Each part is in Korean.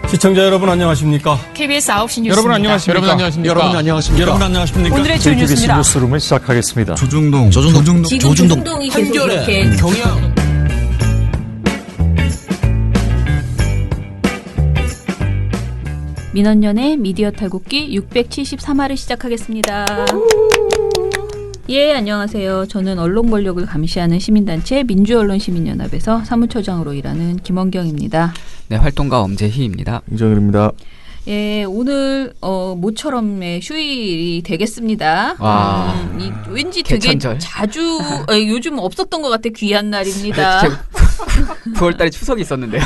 시청자 여러분 안녕하십니까? KBS 9시 뉴스입니다. 여러분 안녕하십니까? 여러분 안녕하십니까? 여러분 안녕하십니까? 오늘의 주요 KBS 뉴스입니다. 뉴스룸을 시작하겠습니다. 조중동 지금 조중동이 계속 이렇게 경영 민원연의 미디어 탈곡기 673화를 시작하겠습니다. 예, 안녕하세요. 저는 언론 권력을 감시하는 시민단체 민주언론시민연합에서 사무처장으로 일하는 김원경입니다. 네, 활동가 엄재희입니다. 이정일입니다. 예, 오늘 모처럼의 휴일이 되겠습니다. 와, 왠지 되게 개천절. 자주 요즘 없었던 것 같아. 귀한 날입니다. 9월달에 추석이 있었는데요.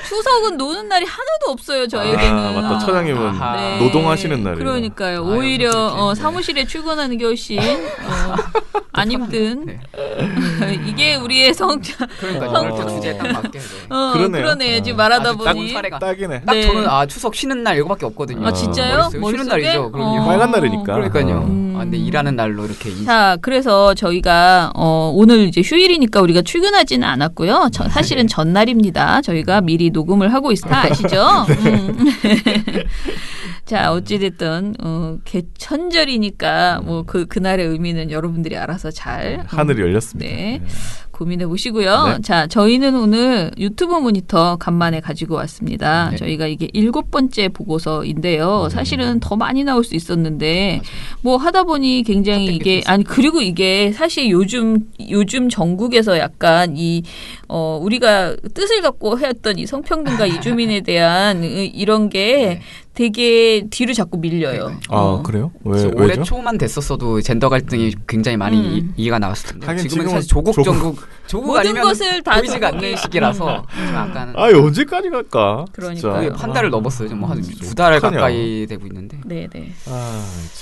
추석은 노는 날이 하나도 없어요. 저에게는. 맞다. 처장님은 네. 노동하시는 날이에요. 그러니까요. 아유, 오히려 그렇게, 사무실에 출근하는 게 훨씬 안 힘든. 네. 이게 우리의 그러니까 오늘 또 주제에 딱 맞게. 그러네요. 그러네. 지금 말하다 아주 딱 보니. 사례가. 딱이네. 딱 네. 저는 추석 쉬는 날 이거밖에 없거든요. 아, 진짜요? 머릿속에. 쉬는 머릿속에? 날이죠. 그럼요. 빨간 날이니까. 그러니까요. 근데 일하는 날로 이렇게 자, 그래서 저희가 오늘 이제 휴일이니까 우리가 출근하지는 않았고요. 사실은 전날입니다. 저희가 미리 녹음을 하고 있다 아시죠? 자, 어찌됐든 개천절이니까 뭐 그날의 의미는 여러분들이 알아서 잘 하늘이 열렸습니다. 네. 고민해 보시고요. 네. 자, 저희는 오늘 유튜브 모니터 간만에 가지고 왔습니다. 네. 저희가 이게 7번째 보고서인데요. 사실은 더 많이 나올 수 있었는데 뭐 하다 보니 굉장히 이게 그리고 이게 사실 요즘 전국에서 약간 우리가 뜻을 갖고 했던 이 성평등과 이주민에 대한 이런 게 되게 뒤로 자꾸 밀려요. 아, 그래요? 올해 왜죠? 초만 됐었어도 젠더 갈등이 굉장히 많이 이해가 나왔을 텐데 하긴 지금은 지금은 사실 조국 모든 아니면 것을 다 보이지가 조국이. 않는 시기라서 좀 약간 언제까지 갈까? 그러니까요. 진짜. 한 달을 넘었어요. 지금 한 2달 어떡하냐. 가까이 되고 있는데. 네네.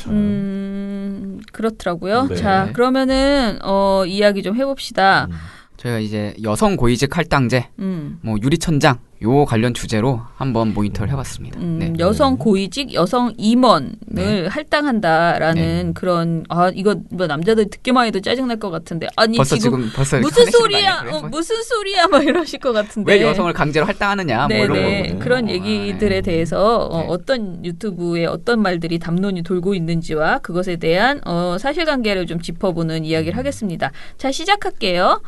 참. 그렇더라고요. 네. 자, 그러면은 이야기 좀 해봅시다. 저희가 이제 여성 고위직 할당제, 뭐 유리천장 요 관련 주제로 한번 모니터를 해봤습니다. 네. 여성 고위직, 여성 임원을 네. 할당한다라는 그런 이거 뭐 남자들 듣기만 해도 짜증날 것 같은데 아니 벌써 지금 벌써 무슨 화내시는 거 소리야? 아니에요? 그래? 무슨 소리야? 막 이러실 것 같은데 왜 여성을 강제로 할당하느냐? 뭐 이런 네네. 거거든요. 그런 얘기들에 대해서 네. 어떤 유튜브에 어떤 말들이 담론이 돌고 있는지와 그것에 대한 사실관계를 좀 짚어보는 이야기를 하겠습니다. 자, 시작할게요.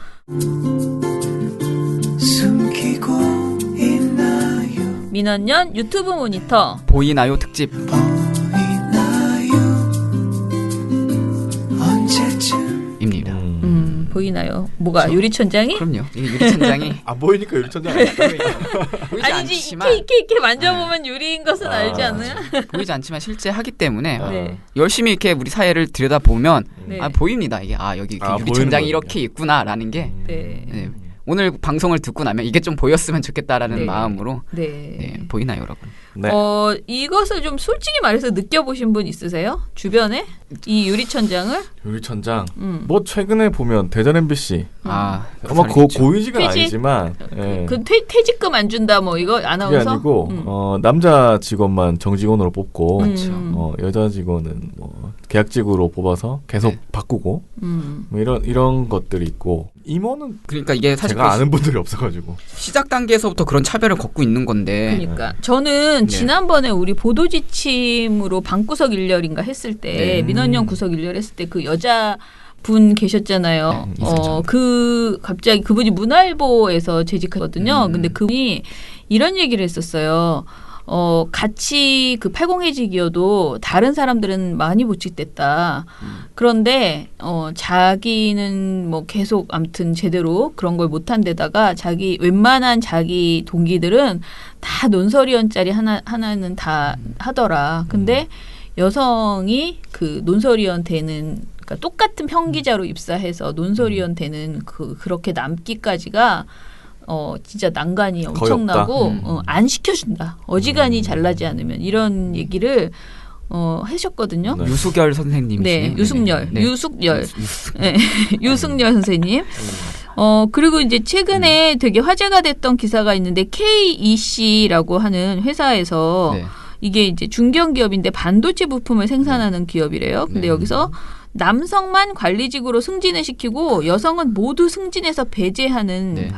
민원연 유튜브 모니터. 보이나요 특집. 입니다. 보이나요? 뭐가 유리천장이? 그럼요. 이게 유리천장이 안 보이니까 유리천장 아니야? 보이지 아니지 않지만 이렇게 만져보면 유리인 것은 알지 않나요? 보이지 않지만 실제 하기 때문에 네. 열심히 이렇게 우리 사회를 들여다 보면 네. 보입니다. 이게 여기 아, 유리천장이 보이는 이렇게 있구나라는 게 네. 네. 오늘 방송을 듣고 나면 이게 좀 보였으면 좋겠다라는 네. 마음으로 네. 보이나요, 여러분? 네. 이것을 좀 솔직히 말해서 느껴보신 분 있으세요? 주변에? 이 유리천장을? 유리천장. 뭐 최근에 보면 대전 MBC. 아, 아마 고위직은 퇴직? 아니지만 예. 그 퇴직금 안 준다 뭐 이거 그게 아나운서? 아니고 남자 직원만 정직원으로 뽑고 여자 직원은 뭐 계약직으로 뽑아서 계속 네. 바꾸고 뭐 이런 것들이 있고 임원은 그러니까 이게 사실 제가 아는 분들이 없어가지고 시작 단계에서부터 그런 차별을 겪고 있는 건데 그러니까 저는 네. 지난번에 우리 보도지침으로 방구석 일렬인가 했을 때 네. 민원연 구석 일렬 했을 때 그 여자 분 계셨잖아요. 네, 있었죠. 갑자기 그분이 문화일보에서 재직하거든요. 근데 그분이 이런 얘기를 했었어요. 같이 그 팔공해직이어도 다른 사람들은 많이 보직됐다. 그런데 자기는 뭐 계속 아무튼 제대로 그런 걸 못한 데다가 웬만한 자기 동기들은 다 논설위원짜리 하나는 다 하더라. 근데 여성이 그 논설위원 되는 그러니까 똑같은 평기자로 입사해서 논설위원 되는 그렇게 남기까지가 진짜 난관이 엄청나고 안 시켜준다. 어지간히 잘나지 않으면 이런 얘기를 하셨거든요. 네. 유수결 선생님이시네요. 네, 유숙열, 네. 유숙열, 네, 유숙열 선생님. 그리고 이제 최근에 되게 화제가 됐던 기사가 있는데 KEC라고 하는 회사에서 네. 이게 이제 중견기업인데 반도체 부품을 생산하는 기업이래요. 근데 네. 여기서 남성만 관리직으로 승진을 시키고 여성은 모두 승진해서 배제하는 네.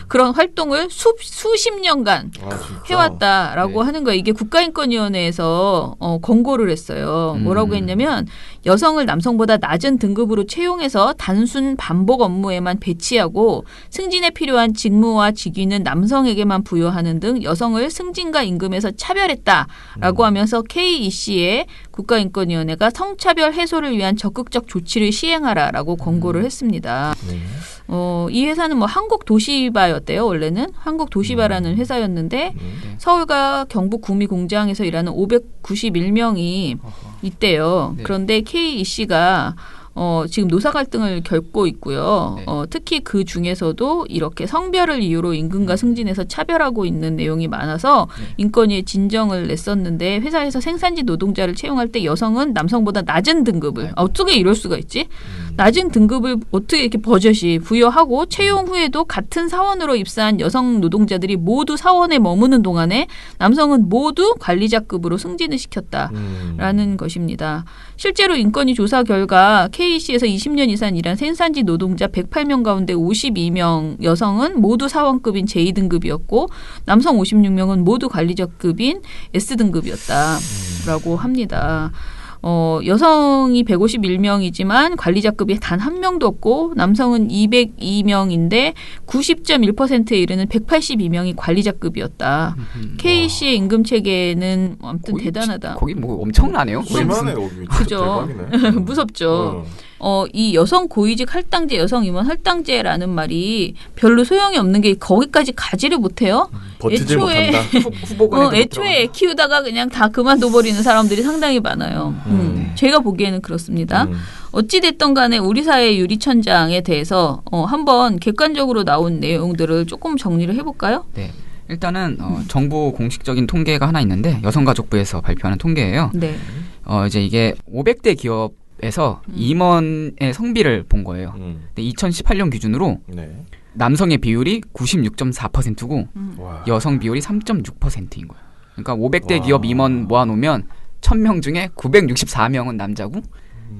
그런 활동을 수십 년간 진짜? 해왔다라고 네. 하는 거예요. 이게 국가인권위원회에서 권고를 했어요. 뭐라고 했냐면 여성을 남성보다 낮은 등급으로 채용해서 단순 반복 업무에만 배치하고 승진에 필요한 직무와 직위는 남성에게만 부여하는 등 여성을 승진과 임금에서 차별했다라고 하면서 KEC에 국가인권위원회가 성차별 해소를 위한 적극적 조치를 시행하라라고 권고를 했습니다. 네. 이 회사는 뭐 한국도시바였대요. 원래는 한국도시바라는 회사였는데 서울과 경북 구미 공장에서 일하는 591명이 있대요. 네. 그런데 KEC가 지금 노사 갈등을 겪고 있고요. 네. 특히 그 중에서도 이렇게 성별을 이유로 임금과 승진에서 차별하고 있는 내용이 많아서 인권위에 진정을 냈었는데 회사에서 생산지 노동자를 채용할 때 여성은 남성보다 낮은 등급을 어떻게 이럴 수가 있지? 낮은 등급을 어떻게 이렇게 버젓이 부여하고 채용 후에도 같은 사원으로 입사한 여성 노동자들이 모두 사원에 머무는 동안에 남성은 모두 관리자급으로 승진을 시켰다라는 것입니다. 실제로 인권위 조사 결과 KEC에서 20년 이상 일한 생산지 노동자 108명 가운데 52명 여성은 모두 사원급인 제2등급이었고 남성 56명은 모두 관리자급인 S등급이었다라고 합니다. 여성이 151명이지만 관리자급이 단 한 명도 없고 남성은 202명인데 90.1%에 이르는 182명이 관리자급이었다. KC의 임금 체계는 아무튼 대단하다. 거기 뭐 엄청나네요. 거의 무슨- 심하네 여기. 그죠. 대박이네. 무섭죠. 이 여성 고위직 할당제, 여성 임원 할당제라는 말이 별로 소용이 없는 게 거기까지 가지를 못해요. 버티질 애초에 못한다. 후보군에도 애초에 애 키우다가 그냥 다 그만둬버리는 사람들이 상당히 많아요. 제가 보기에는 그렇습니다. 어찌됐든 간에 우리 사회 유리천장에 대해서 한번 객관적으로 나온 내용들을 조금 정리를 해볼까요? 네. 일단은 정부 공식적인 통계가 하나 있는데 여성가족부에서 발표하는 통계예요. 네. 이제 이게 500대 기업에서 임원의 성비를 본 거예요. 근데 2018년 기준으로 네. 남성의 비율이 96.4%고 와. 여성 비율이 3.6%인 거예요. 그러니까 500대 와. 기업 임원 모아놓으면 1000명 중에 964명은 남자고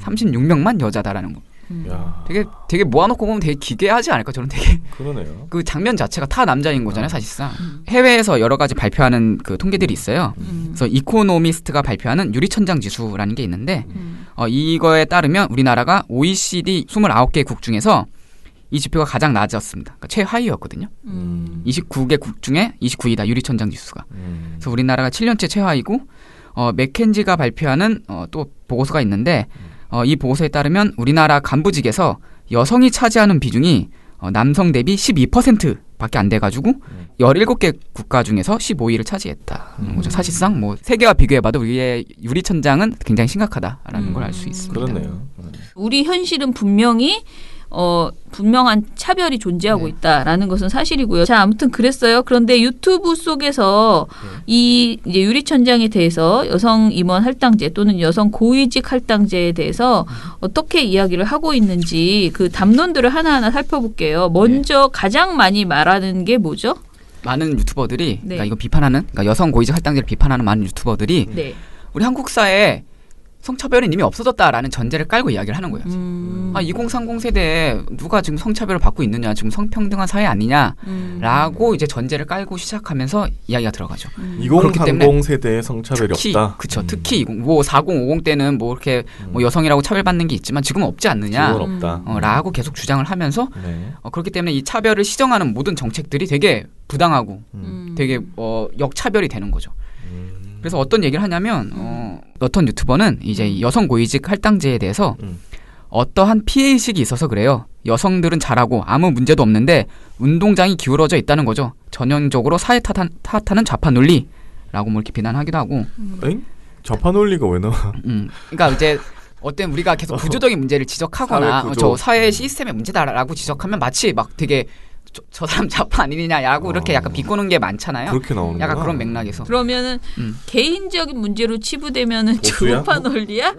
36명만 여자다라는 거. 야. 되게 모아놓고 보면 되게 기괴하지 않을까? 저는 되게 그러네요. 그 장면 자체가 다 남자인 거잖아요, 사실상. 해외에서 여러 가지 발표하는 그 통계들이 있어요. 그래서 이코노미스트가 발표하는 유리천장 지수라는 게 있는데 이거에 따르면 우리나라가 OECD 29개 국 중에서 이 지표가 가장 낮았습니다. 그러니까 최하위였거든요. 29개 국 중에 29위다, 유리천장 지수가. 그래서 우리나라가 7년째 최하위고 맥켄지가 발표하는 또 보고서가 있는데 이 보고서에 따르면 우리나라 간부직에서 여성이 차지하는 비중이 남성 대비 12%밖에 안 돼가지고 17개 국가 중에서 15위를 차지했다는 거죠. 사실상 뭐 세계와 비교해봐도 우리의 유리천장은 굉장히 심각하다라는 걸 알 수 있습니다. 그렇네요. 우리 현실은 분명히 분명한 차별이 존재하고 있다라는 것은 사실이고요. 자, 아무튼 그랬어요. 그런데 유튜브 속에서 이 이제 유리천장에 대해서 여성 임원 할당제 또는 여성 고위직 할당제에 대해서 어떻게 이야기를 하고 있는지 그 담론들을 하나하나 살펴볼게요. 먼저 가장 많이 말하는 게 뭐죠? 많은 유튜버들이 네. 그러니까 이거 비판하는 그러니까 여성 고위직 할당제를 비판하는 많은 유튜버들이 네. 우리 한국 사회에 성차별은 이미 없어졌다라는 전제를 깔고 이야기를 하는 거예요. 2030 세대에 누가 지금 성차별을 받고 있느냐, 지금 성평등한 사회 아니냐라고 이제 전제를 깔고 시작하면서 이야기가 들어가죠. 2030 세대의 성차별이 특히, 없다. 그렇죠. 특히 40, 50 때는 뭐 이렇게 뭐 여성이라고 차별받는 게 있지만 지금은 없지 않느냐. 지금은 없다. 라고 계속 주장을 하면서 네. 그렇기 때문에 이 차별을 시정하는 모든 정책들이 되게 부당하고 되게 역차별이 되는 거죠. 그래서 어떤 얘기를 하냐면 어떤 유튜버는 이제 이 여성 고위직 할당제에 대해서 어떠한 피해의식이 있어서 그래요. 여성들은 잘하고 아무 문제도 없는데 운동장이 기울어져 있다는 거죠. 전형적으로 사회 탓하는 좌파 논리라고 뭐 이렇게 비난하기도 하고. 엥? 좌파 논리가 왜 나와? 그러니까 이제 어떤 우리가 계속 구조적인 문제를 지적하거나 사회 구조. 사회 시스템의 문제다라고 지적하면 마치 막 되게 저 사람 좌파 아니냐고 이렇게 약간 비꼬는 게 많잖아요. 그렇게 나오는구나. 약간 그런 맥락에서. 그러면은 개인적인 문제로 치부되면은 보수야? 좌파 논리야?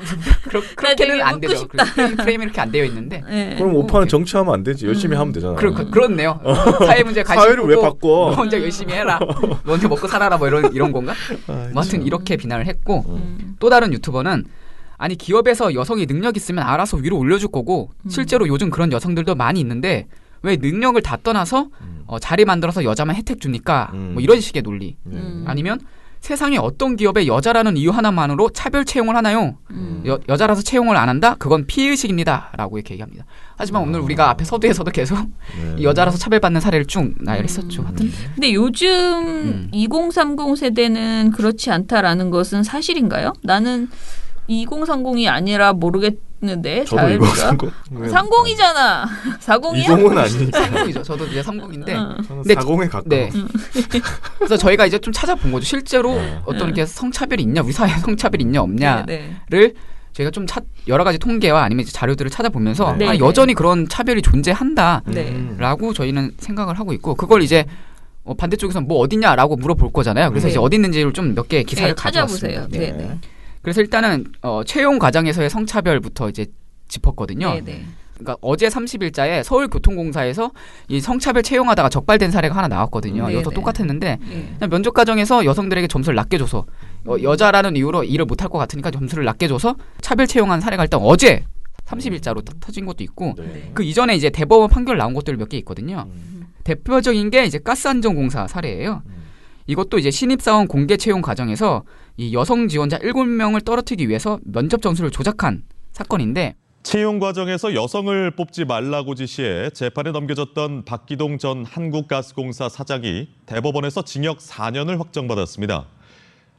그렇게는 안 되죠. 싶다. 프레임이 이렇게 안 되어 있는데. 네. 그럼 오빠는 정치하면 안 되지. 열심히 하면 되잖아. 그렇네요. 사회 문제 관심 사회를 왜 보고 바꿔? 너 혼자 열심히 해라. 너 혼자 먹고 살아라 뭐 이런 건가? 뭐 하여튼 이렇게 비난을 했고 또 다른 유튜버는 아니 기업에서 여성이 능력 있으면 알아서 위로 올려줄 거고 실제로 요즘 그런 여성들도 많이 있는데 왜 능력을 다 떠나서 자리 만들어서 여자만 혜택 줍니까? 뭐 이런 식의 논리. 아니면 세상에 어떤 기업에 여자라는 이유 하나만으로 차별 채용을 하나요? 여자라서 채용을 안 한다? 그건 피의식입니다. 라고 이렇게 얘기합니다. 하지만 오늘 우리가 앞에 서두에서도 계속 이 여자라서 차별받는 사례를 쭉 나열했었죠. 하여튼. 근데 요즘 2030 세대는 그렇지 않다라는 것은 사실인가요? 나는 2030이 아니라 모르겠는데. 저도 이거 상공. 30이잖아. 40이야? 20은 아니니까. 30이죠. 저도 이제 30인데. 저는 근데 40에 가까워. 네. 그래서 저희가 이제 좀 찾아본 거죠. 실제로 어떤 이렇게 성차별이 있냐, 우리 사회에 성차별이 있냐 없냐를 저희가 좀 여러 가지 통계와 아니면 이제 자료들을 찾아보면서 네. 여전히 그런 차별이 존재한다라고 네. 저희는 생각을 하고 있고 그걸 이제 반대쪽에서 뭐 어딨냐라고 물어볼 거잖아요. 그래서 이제 어디 있는지를 좀 몇 개 기사를 가져왔습니다. 찾아보세요. 네. 네. 그래서 일단은 채용 과정에서의 성차별부터 이제 짚었거든요. 네. 네. 그러니까 어제 30일자에 서울교통공사에서 이 성차별 채용하다가 적발된 사례가 하나 나왔거든요. 네, 이것도 네. 똑같았는데 그냥 면접 과정에서 여성들에게 점수를 낮게 줘서 여자라는 이유로 일을 못할 것 같으니까 점수를 낮게 줘서 차별 채용한 사례가 일단 어제 30일자로 터진 것도 있고 그 이전에 이제 대법원 판결 나온 것들 몇 개 있거든요. 대표적인 게 이제 가스안전공사 사례예요. 이것도 이제 신입사원 공개 채용 과정에서 이 여성 지원자 7명을 떨어뜨리기 위해서 면접 점수를 조작한 사건인데 채용 과정에서 여성을 뽑지 말라고 지시해 재판에 넘겨졌던 박기동 전 한국가스공사 사장이 대법원에서 징역 4년을 확정받았습니다.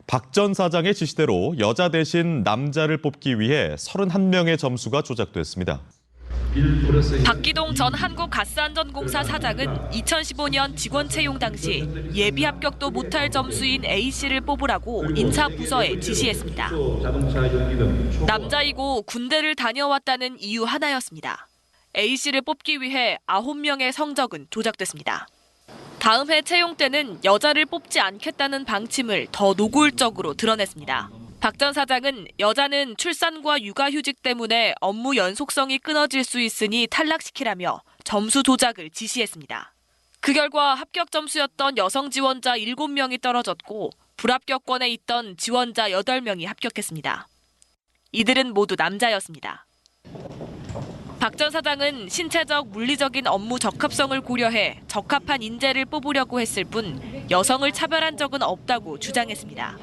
박 전 사장의 지시대로 여자 대신 남자를 뽑기 위해 31명의 점수가 조작됐습니다. 박기동 전 한국가스안전공사 사장은 2015년 직원 채용 당시 예비 합격도 못할 점수인 A씨를 뽑으라고 인사부서에 지시했습니다. 남자이고 군대를 다녀왔다는 이유 하나였습니다. A씨를 뽑기 위해 9명의 성적은 조작됐습니다. 다음 해 채용 때는 여자를 뽑지 않겠다는 방침을 더 노골적으로 드러냈습니다. 박 전 사장은 여자는 출산과 육아휴직 때문에 업무 연속성이 끊어질 수 있으니 탈락시키라며 점수 조작을 지시했습니다. 그 결과 합격 점수였던 여성 지원자 7명이 떨어졌고 불합격권에 있던 지원자 8명이 합격했습니다. 이들은 모두 남자였습니다. 박 전 사장은 신체적, 물리적인 업무 적합성을 고려해 적합한 인재를 뽑으려고 했을 뿐 여성을 차별한 적은 없다고 주장했습니다.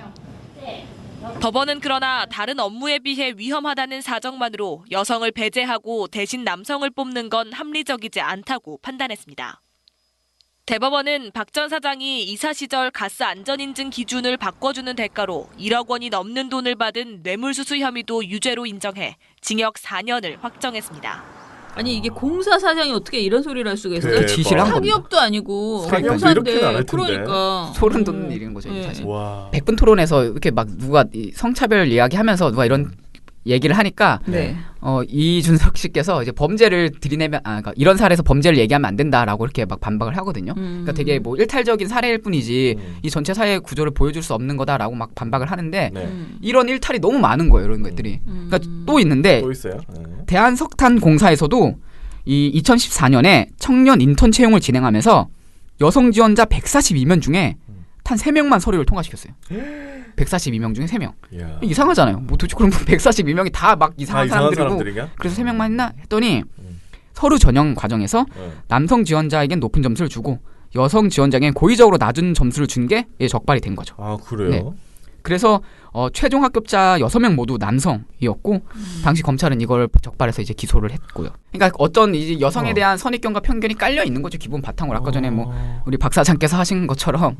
법원은 그러나 다른 업무에 비해 위험하다는 사정만으로 여성을 배제하고 대신 남성을 뽑는 건 합리적이지 않다고 판단했습니다. 대법원은 박 전 사장이 이사 시절 가스 안전인증 기준을 바꿔주는 대가로 1억 원이 넘는 돈을 받은 뇌물수수 혐의도 유죄로 인정해 징역 4년을 확정했습니다. 아니 이게 공사 사장이 어떻게 이런 소리를 할 수가 있어요? 대박. 지시를 한 겁니다. 사기업도 아니고 사기업도 이렇게는 안 공사인데 할 텐데. 그러니까 소름 돋는 일인 거죠, 이게 사실. 와. 100분 토론에서 이렇게 막 누가 이 성차별 이야기하면서 누가 이런 얘기를 하니까 네. 이준석 씨께서 이제 범죄를 들이내면 그러니까 이런 사례에서 범죄를 얘기하면 안 된다라고 이렇게 막 반박을 하거든요. 그러니까 되게 뭐 일탈적인 사례일 뿐이지 이 전체 사회 구조를 보여줄 수 없는 거다라고 막 반박을 하는데 이런 일탈이 너무 많은 거예요, 이런 것들이. 그러니까 또 있는데 또 있어요? 네. 대한석탄공사에서도 이 2014년에 청년 인턴 채용을 진행하면서 여성 지원자 142명 중에 단 3명만 서류를 통과시켰어요. 142명 중에 3명. 이야. 이상하잖아요. 뭐 도대체 그럼 142명이 다 막 이상한 사람들이고 사람들이냐? 그래서 3명만 했나 했더니 서류 전형 과정에서 남성 지원자에겐 높은 점수를 주고 여성 지원자에겐 고의적으로 낮은 점수를 준 게 적발이 된 거죠. 아, 그래요? 네. 그래서 최종 합격자 6명 모두 남성이었고 당시 검찰은 이걸 적발해서 이제 기소를 했고요. 그러니까 어떤 이제 여성에 대한 선입견과 편견이 깔려 있는 거죠. 기본 바탕으로 아까 전에 뭐 우리 박 사장께서 하신 것처럼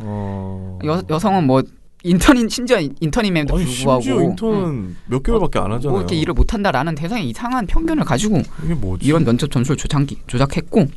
여성은 뭐 인턴인 심지어 인턴임에도 아니, 불구하고 심지어 인턴은 몇 개월밖에 안 하잖아요. 뭐 이렇게 일을 못한다라는 대상의 이상한 편견을 가지고 이게 뭐지? 이런 면접 점수를 조작했고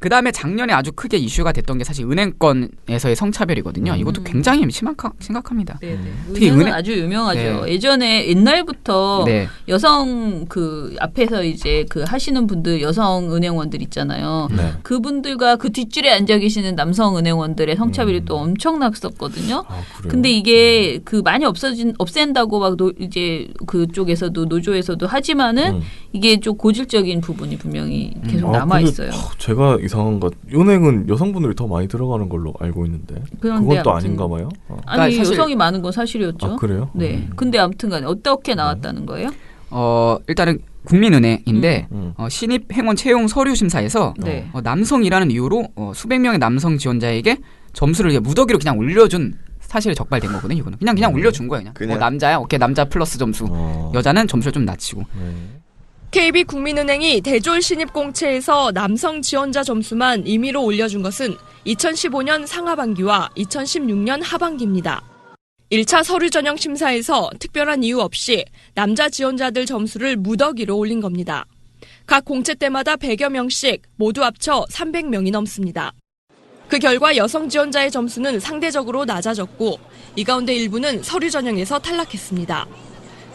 그 다음에 작년에 아주 크게 이슈가 됐던 게 사실 은행권에서의 성차별이거든요. 이것도 굉장히 심각합니다. 네, 특히 은행은 아주 유명하죠. 네. 예전에 옛날부터 네. 여성 그 앞에서 이제 그 하시는 분들 여성 은행원들 있잖아요. 네. 그분들과 그 뒷줄에 앉아 계시는 남성 은행원들의 성차별이 또 엄청났었거든요. 아, 그래요? 근데 이게 그 많이 없앤다고 막 이제 그쪽에서도 노조에서도 하지만은 이게 좀 고질적인 부분이 분명히 계속 남아 있어요. 제가 이 이상한 것. 은행은 여성분들이 더 많이 들어가는 걸로 알고 있는데 그건 또 아무튼, 아닌가 봐요. 아니 그러니까 사실- 여성이 많은 건 사실이었죠. 아 그래요? 네. 근데 아무튼간에 어떻게 나왔다는 거예요? 일단은 국민은행인데 음. 신입 행원 채용 서류 심사에서 네. 남성이라는 이유로 수백 명의 남성 지원자에게 점수를 이제 무더기로 그냥 올려준 사실이 적발된 거거든요. 이거는 그냥 올려준 거예요. 그냥. 남자야, 오케이 남자 플러스 점수. 여자는 점수를 좀 낮추고. KB국민은행이 대졸 신입 공채에서 남성 지원자 점수만 임의로 올려준 것은 2015년 상하반기와 2016년 하반기입니다. 1차 서류 전형 심사에서 특별한 이유 없이 남자 지원자들 점수를 무더기로 올린 겁니다. 각 공채 때마다 100여 명씩 모두 합쳐 300명이 넘습니다. 그 결과 여성 지원자의 점수는 상대적으로 낮아졌고 이 가운데 일부는 서류 전형에서 탈락했습니다.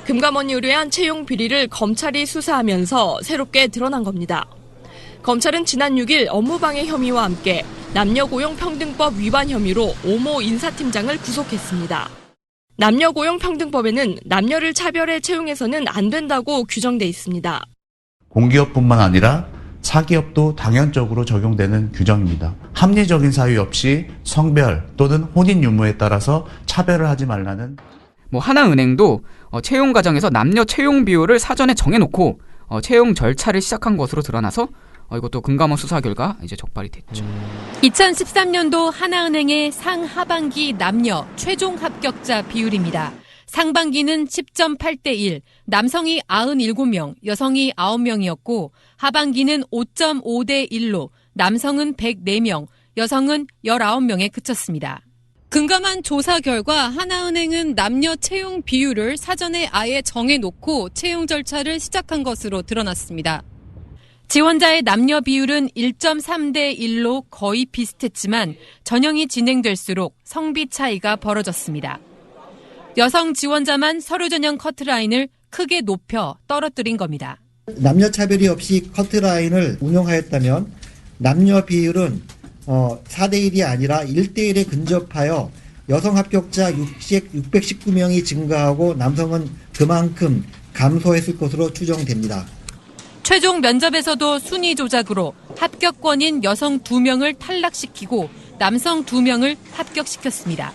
금감원이 의뢰한 채용 비리를 검찰이 수사하면서 새롭게 드러난 겁니다. 검찰은 지난 6일 업무방해 혐의와 함께 남녀고용평등법 위반 혐의로 오모 인사팀장을 구속했습니다. 남녀고용평등법에는 남녀를 차별해 채용해서는 안 된다고 규정돼 있습니다. 공기업뿐만 아니라 사기업도 당연적으로 적용되는 규정입니다. 합리적인 사유 없이 성별 또는 혼인 유무에 따라서 차별을 하지 말라는 하나은행도 채용 과정에서 남녀 채용 비율을 사전에 정해놓고 채용 절차를 시작한 것으로 드러나서 이것도 금감원 수사 결과 이제 적발이 됐죠. 2013년도 하나은행의 상하반기 남녀 최종 합격자 비율입니다. 상반기는 10.8대 1, 남성이 97명, 여성이 9명이었고 하반기는 5.5대 1로 남성은 104명, 여성은 19명에 그쳤습니다. 금감원 조사 결과 하나은행은 남녀 채용 비율을 사전에 아예 정해놓고 채용 절차를 시작한 것으로 드러났습니다. 지원자의 남녀 비율은 1.3대 1로 거의 비슷했지만 전형이 진행될수록 성비 차이가 벌어졌습니다. 여성 지원자만 서류 전형 커트라인을 크게 높여 떨어뜨린 겁니다. 남녀 차별이 없이 커트라인을 운영하였다면 남녀 비율은 4대 1이 아니라 1대 1에 근접하여 여성 합격자 619명이 증가하고 남성은 그만큼 감소했을 것으로 추정됩니다. 최종 면접에서도 순위 조작으로 합격권인 여성 2명을 탈락시키고 남성 2명을 합격시켰습니다.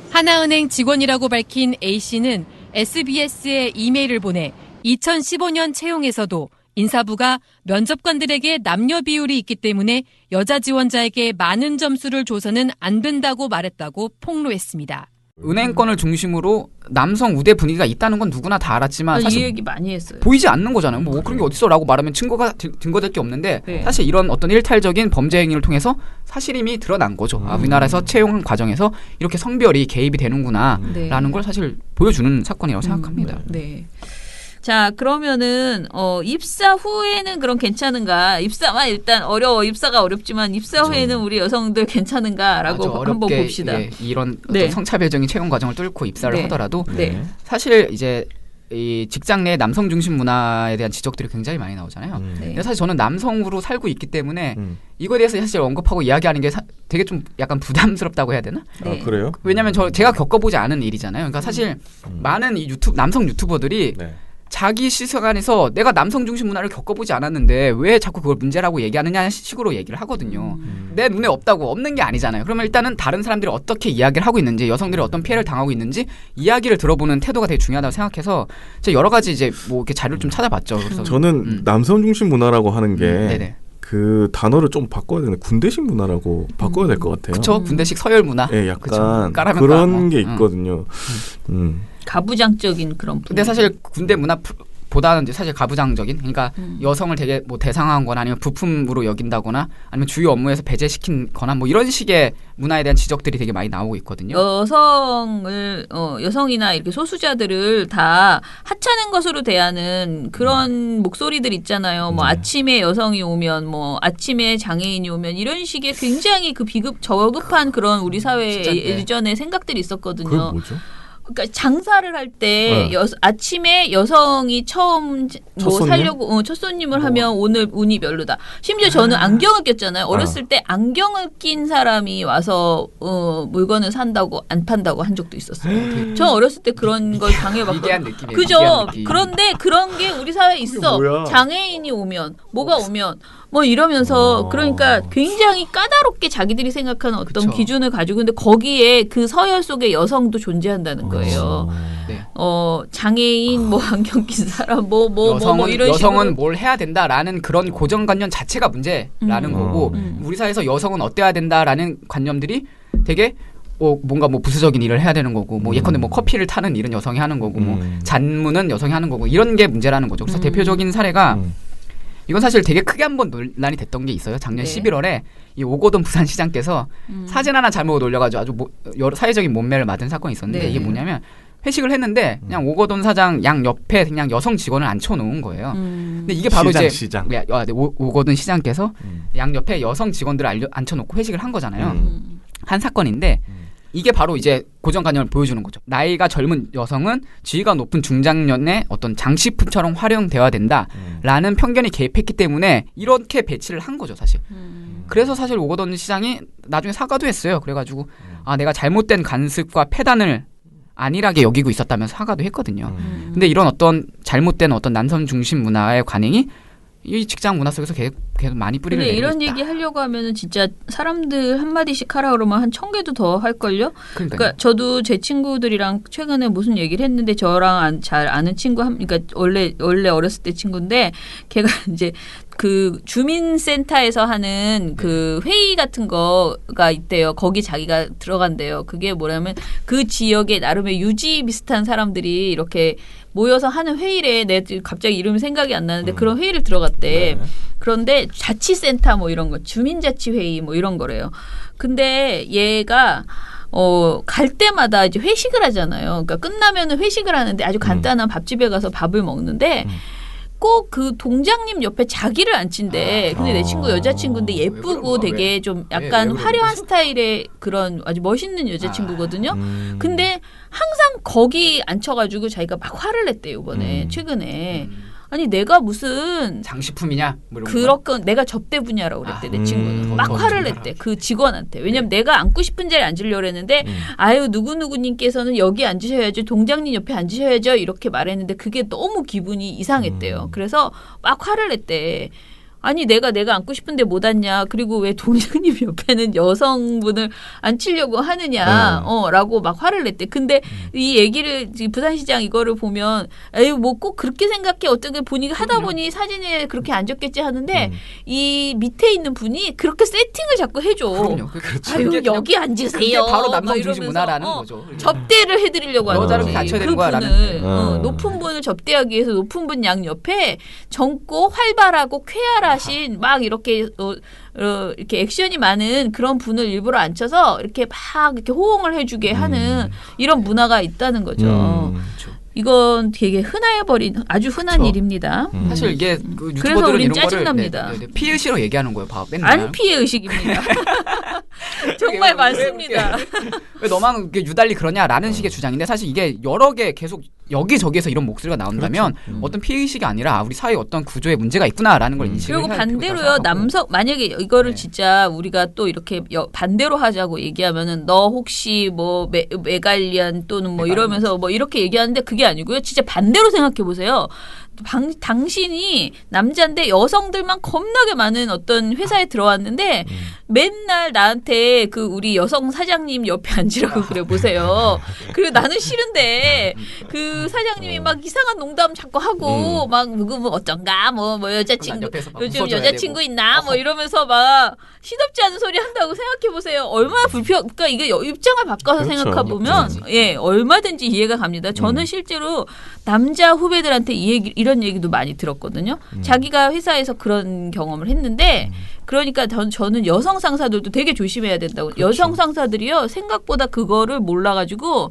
하나은행 직원이라고 밝힌 A씨는 SBS에 이메일을 보내 2015년 채용에서도 인사부가 면접관들에게 남녀 비율이 있기 때문에 여자 지원자에게 많은 점수를 줘서는 안 된다고 말했다고 폭로했습니다. 은행권을 중심으로 남성 우대 분위기가 있다는 건 누구나 다 알았지만 사실 이 얘기 많이 했어요. 보이지 않는 거잖아요. 뭐 그런 게 어딨어라고 말하면 증거될 게 없는데 네. 사실 이런 어떤 일탈적인 범죄 행위를 통해서 사실임이 드러난 거죠. 우리나라에서 채용 과정에서 이렇게 성별이 개입이 되는구나라는 걸 사실 보여주는 사건이라고 생각합니다. 네. 자, 그러면은 입사 후에는 그럼 괜찮은가? 입사만 일단 어려워. 입사가 어렵지만 입사 후에는 우리 여성들 괜찮은가라고 맞아, 한번 어렵게, 봅시다. 예, 이런 네. 어떤 성차별적인 채용 과정을 뚫고 입사를 네. 하더라도 네. 사실 이제 이 직장 내 남성 중심 문화에 대한 지적들이 굉장히 많이 나오잖아요. 네. 근데 사실 저는 남성으로 살고 있기 때문에 이거에 대해서 사실 언급하고 이야기하는 게 되게 좀 약간 부담스럽다고 해야 되나? 네. 아 그래요? 왜냐하면 제가 겪어보지 않은 일이잖아요. 그러니까 사실 많은 이 남성 유튜버들이 네. 자기 시선에서 내가 남성 중심 문화를 겪어보지 않았는데 왜 자꾸 그걸 문제라고 얘기하느냐 식으로 얘기를 하거든요. 내 눈에 없는 게 아니잖아요. 그러면 일단은 다른 사람들이 어떻게 이야기를 하고 있는지, 여성들이 어떤 피해를 당하고 있는지 이야기를 들어보는 태도가 되게 중요하다고 생각해서 제가 여러 가지 이제 뭐 이렇게 자료를 좀 찾아봤죠. 그래서 저는 남성 중심 문화라고 하는 게 네네. 그 단어를 좀 바꿔야 되는데 군대식 문화라고 바꿔야 될 것 같아요. 그쵸? 군대식 서열 문화. 예, 약간 까라면 그런 까라. 게 있거든요. 가부장적인 그런 분위기. 근데 사실 군대 문화보다는 이제 사실 가부장적인, 그러니까 여성을 되게 뭐 대상화한거나 아니면 부품으로 여긴다거나 아니면 주요 업무에서 배제시킨거나 뭐 이런 식의 문화에 대한 지적들이 되게 많이 나오고 있거든요. 여성이나 이렇게 소수자들을 다 하찮은 것으로 대하는 그런 목소리들 있잖아요. 뭐 아침에 여성이 오면, 뭐 아침에 장애인이 오면 이런 식의 굉장히 그 저급한 그런 우리 사회에 진짜, 네. 예전에 생각들이 있었거든요. 그게 뭐죠? 그러니까 장사를 할 때 네. 아침에 여성이 처음 첫 손님? 살려고 첫 손님을 하면 오늘 운이 별로다. 심지어 저는 안경을 꼈잖아요. 어렸을 때 안경을 낀 사람이 와서 물건을 산다고 안 판다고 한 적도 있었어요. 저 어렸을 때 그런 걸 당해봤거든요. 미개한 느낌이에요. 그죠? 미개한 느낌. 그런데 그런 게 우리 사회에 있어. 뭐야? 장애인이 오면 뭐가 오면 뭐 이러면서 그러니까 굉장히 까다롭게 자기들이 생각하는 어떤 그쵸. 기준을 가지고 근데 거기에 그 서열 속에 여성도 존재한다는 거예요. 네. 장애인 뭐 안경 낀 사람 뭐 이런 여성은 식으로 뭘 해야 된다라는 그런 고정관념 자체가 문제라는 거고 우리 사회에서 여성은 어때야 된다라는 관념들이 되게 뭔가 뭐 부수적인 일을 해야 되는 거고 뭐 예컨대 뭐 커피를 타는 일은 여성이 하는 거고 뭐 잔무는 여성이 하는 거고 이런 게 문제라는 거죠. 그래서 대표적인 사례가 이건 사실 되게 크게 한번 논란이 됐던 게 있어요. 작년 11월에 이 오거돈 부산시장께서 사진 하나 잘못 올려가지고 아주 여러 사회적인 몸매를 맞은 사건이 있었는데 이게 뭐냐면 회식을 했는데 그냥 오거돈 사장 양 옆에 그냥 여성 직원을 앉혀놓은 거예요. 근데 이게 바로 시장. 오거돈 시장께서 양 옆에 여성 직원들을 앉혀놓고 회식을 한 거잖아요. 한 사건인데 이게 바로 이제 고정관념을 보여주는 거죠. 나이가 젊은 여성은 지위가 높은 중장년의 어떤 장식품처럼 활용되어야 된다라는 편견이 개입했기 때문에 이렇게 배치를 한 거죠, 사실. 그래서 사실 오거돈 시장이 나중에 사과도 했어요. 그래가지고 내가 잘못된 간습과 폐단을 안일하게 여기고 있었다면서 사과도 했거든요. 근데 이런 어떤 잘못된 어떤 남성 중심 문화의 관행이 이 직장 문화 속에서 계속 많이 뿌리를 내리고 이런 있다. 얘기 하려고 하면은 진짜 사람들 한마디씩 하라 그러면 한 1000개도 더 할걸요? 그러니까 저도 제 친구들이랑 최근에 무슨 얘기를 했는데 저랑 잘 아는 친구 그러니까 원래 어렸을 때 친구인데 걔가 이제 그 주민센터에서 하는 그 회의 같은 거가 있대요. 거기 자기가 들어간대요. 그게 뭐냐면 그 지역에 나름의 유지 비슷한 사람들이 이렇게 모여서 하는 회의래. 내 갑자기 이름이 생각이 안 나는데 그런 회의를 들어갔대. 그런데 자치센터 뭐 이런 거, 주민자치회의 뭐 이런 거래요. 근데 얘가 갈 때마다 이제 회식을 하잖아요. 그러니까 끝나면은 회식을 하는데 아주 간단한 밥집에 가서 밥을 먹는데 꼭 그 동장님 옆에 자기를 앉힌대. 근데 내 친구 여자친구인데 예쁘고 되게 좀 약간 화려한 스타일의 그런 아주 멋있는 여자친구거든요. 근데 항상 거기 앉혀가지고 자기가 막 화를 냈대요, 이번에 최근에. 아니 내가 무슨 장식품이냐? 뭐 그렇건 내가 접대 분야라고 그랬대 내 친구는 막 화를 냈대 그 직원한테. 왜냐면 내가 앉고 싶은 자리에 앉으려고 했는데 아유 누구누구님께서는 여기 앉으셔야죠, 동장님 옆에 앉으셔야죠 이렇게 말했는데 그게 너무 기분이 이상했대요. 그래서 막 화를 냈대. 아니 내가 앉고 싶은데 못 앉냐. 그리고 왜 동장님 옆에는 여성분을 앉히려고 하느냐. 라고 막 화를 냈대. 근데 이 얘기를 부산시장 이거를 보면 에이 뭐 꼭 그렇게 생각해. 어떻게 보니 하다 보니 사진에 그렇게 앉았겠지 하는데 이 밑에 있는 분이 그렇게 세팅을 자꾸 해줘. 그럼요. 그렇죠. 아유 여기 앉으세요. 그게 바로 남성 막 중심 이러면서, 문화라는 거죠. 접대를 해드리려고 하는 여자를 거지. 갖춰야 그 되는 거야, 분을 라는. 높은 분을 접대하기 위해서 높은 분 양 옆에 젊고 활발하고 쾌활하신 막 이렇게 이렇게 액션이 많은 그런 분을 일부러 앉혀서 이렇게 막 이렇게 호응을 해주게 하는 이런 문화가 있다는 거죠. 이건 되게 흔해버린 아주 흔한 일입니다. 사실 이게 그 그래서 유튜버들은 우린 이런 거를 짜증납니다. 피해 의식으로 얘기하는 거예요. 맨날. 안 피해 의식입니다. 정말 많습니다. 왜 너만 이렇게 유달리 그러냐라는 식의 주장인데 사실 이게 여러 개 계속 여기저기에서 이런 목소리가 나온다면 어떤 피해 의식이 아니라 우리 사회에 어떤 구조에 문제가 있구나라는 걸 인식을 그리고 해야 반대로요. 남성 만약에 이거를 진짜 우리가 또 이렇게 반대로 하자고 얘기하면은 너 혹시 뭐 메갈리안 또는 뭐 이러면서 뭐 이렇게 얘기하는데 그게 아니고요. 진짜 반대로 생각해 보세요. 당신이 남자인데 여성들만 겁나게 많은 어떤 회사에 들어왔는데 맨날 나한테 그 우리 여성 사장님 옆에 앉으라고 그래 보세요. 그리고 나는 싫은데 그 사장님이 막 이상한 농담 자꾸 하고 막 누구 뭐 어쩐가 뭐 여자친구 요즘 여자친구 있나 뭐 이러면서 막 시덥지 않은 소리 한다고 생각해 보세요. 얼마나 그러니까 이게 입장을 바꿔서 생각해 보면 얼마든지 이해가 갑니다. 저는 실제로 남자 후배들한테 이런 얘기도 많이 들었거든요. 자기가 회사에서 그런 경험을 했는데 그러니까 저는 여성 상사들도 되게 조심해야 된다고. 여성 상사들이요 생각보다 그거를 몰라가지고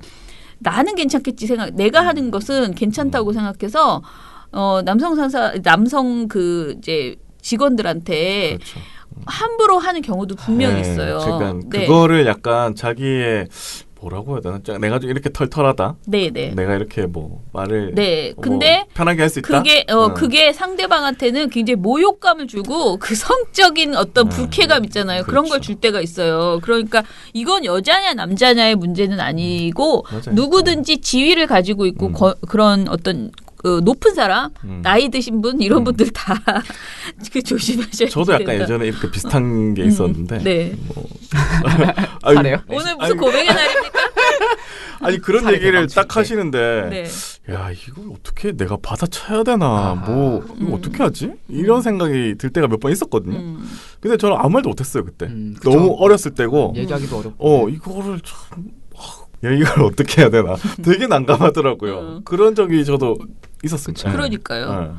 나는 괜찮겠지 내가 하는 것은 괜찮다고 생각해서 남성 그 이제 직원들한테 함부로 하는 경우도 분명히 있어요. 그러니까 그거를 약간 자기의 뭐라고 해야 되나? 내가 좀 이렇게 털털하다. 네네. 내가 이렇게 뭐 말을 근데 뭐 편하게 할 수 있다. 그게 상대방한테는 굉장히 모욕감을 주고 그 성적인 어떤 불쾌감 있잖아요. 그런 걸 줄 때가 있어요. 그러니까 이건 여자냐 남자냐의 문제는 아니고 누구든지 지위를 가지고 있고 그런 어떤 높은 사람, 나이 드신 분 이런 분들 다 그 조심하셔야 돼요. 저도 약간 예전에 이렇게 비슷한 게 있었는데. 네. 잘해요? 오늘 무슨 고백의 날입니까? 아니 그런 얘기를 딱 하시는데 네. 야 이걸 어떻게 내가 받아쳐야 되나 뭐 이거 어떻게 하지? 이런 생각이 들 때가 몇 번 있었거든요. 근데 저는 아무 말도 못했어요 그때. 그쵸. 너무 어렸을 때고 얘기하기도 어렵고. 이거를 참 야 이걸 어떻게 해야 되나 되게 난감하더라고요. 그런 적이 저도 있었습니다. 그러니까요.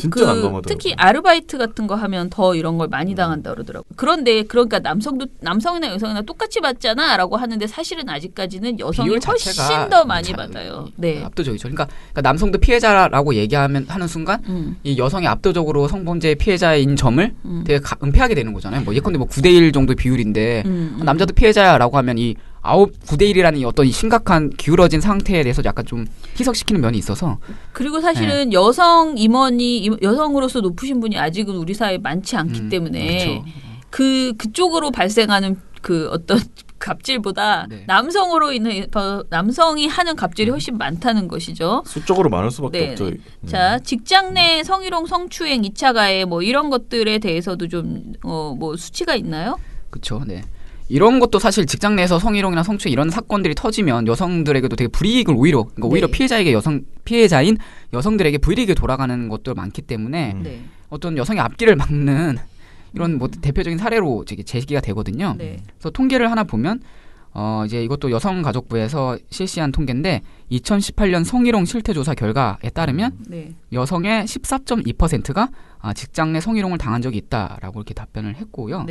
진짜 난감하더라고요. 특히 아르바이트 같은 거 하면 더 이런 걸 많이 당한다 그러더라고요. 그런데 그러니까 남성이나 여성이나 똑같이 받잖아라고 하는데 사실은 아직까지는 여성이 비율 훨씬 자체가 더 많이 받아요. 네. 압도적이죠. 그러니까 남성도 피해자라고 얘기하면 하는 순간 이 여성이 압도적으로 성범죄 피해자인 점을 되게 은폐하게 되는 거잖아요. 뭐 예컨대 뭐 9대1 정도 비율인데 남자도 피해자라고 하면 이 9대1이라는 이 어떤 이 심각한 기울어진 상태에 대해서 약간 좀 희석시키는 면이 있어서 그리고 사실은 여성 임원이 여성으로서 높으신 분이 아직은 우리 사회에 많지 않기 때문에 그렇죠. 그쪽으로 발생하는 그 어떤 갑질보다 남성이 하는 갑질이 훨씬 많다는 것이죠. 수적으로 많을 수밖에 없죠. 자, 직장 내 성희롱, 성추행, 2차 가해 뭐 이런 것들에 대해서도 좀 뭐 수치가 있나요? 그렇죠. 네. 이런 것도 사실 직장 내에서 성희롱이나 성추행 이런 사건들이 터지면 여성들에게도 되게 불이익을 오히려 피해자인 여성들에게 불이익이 돌아가는 것도 많기 때문에 어떤 여성의 앞길을 막는 이런 뭐 대표적인 사례로 제기가 되거든요. 그래서 통계를 하나 보면 이제 이것도 여성가족부에서 실시한 통계인데 2018년 성희롱 실태조사 결과에 따르면 여성의 14.2%가 직장 내 성희롱을 당한 적이 있다라고 이렇게 답변을 했고요.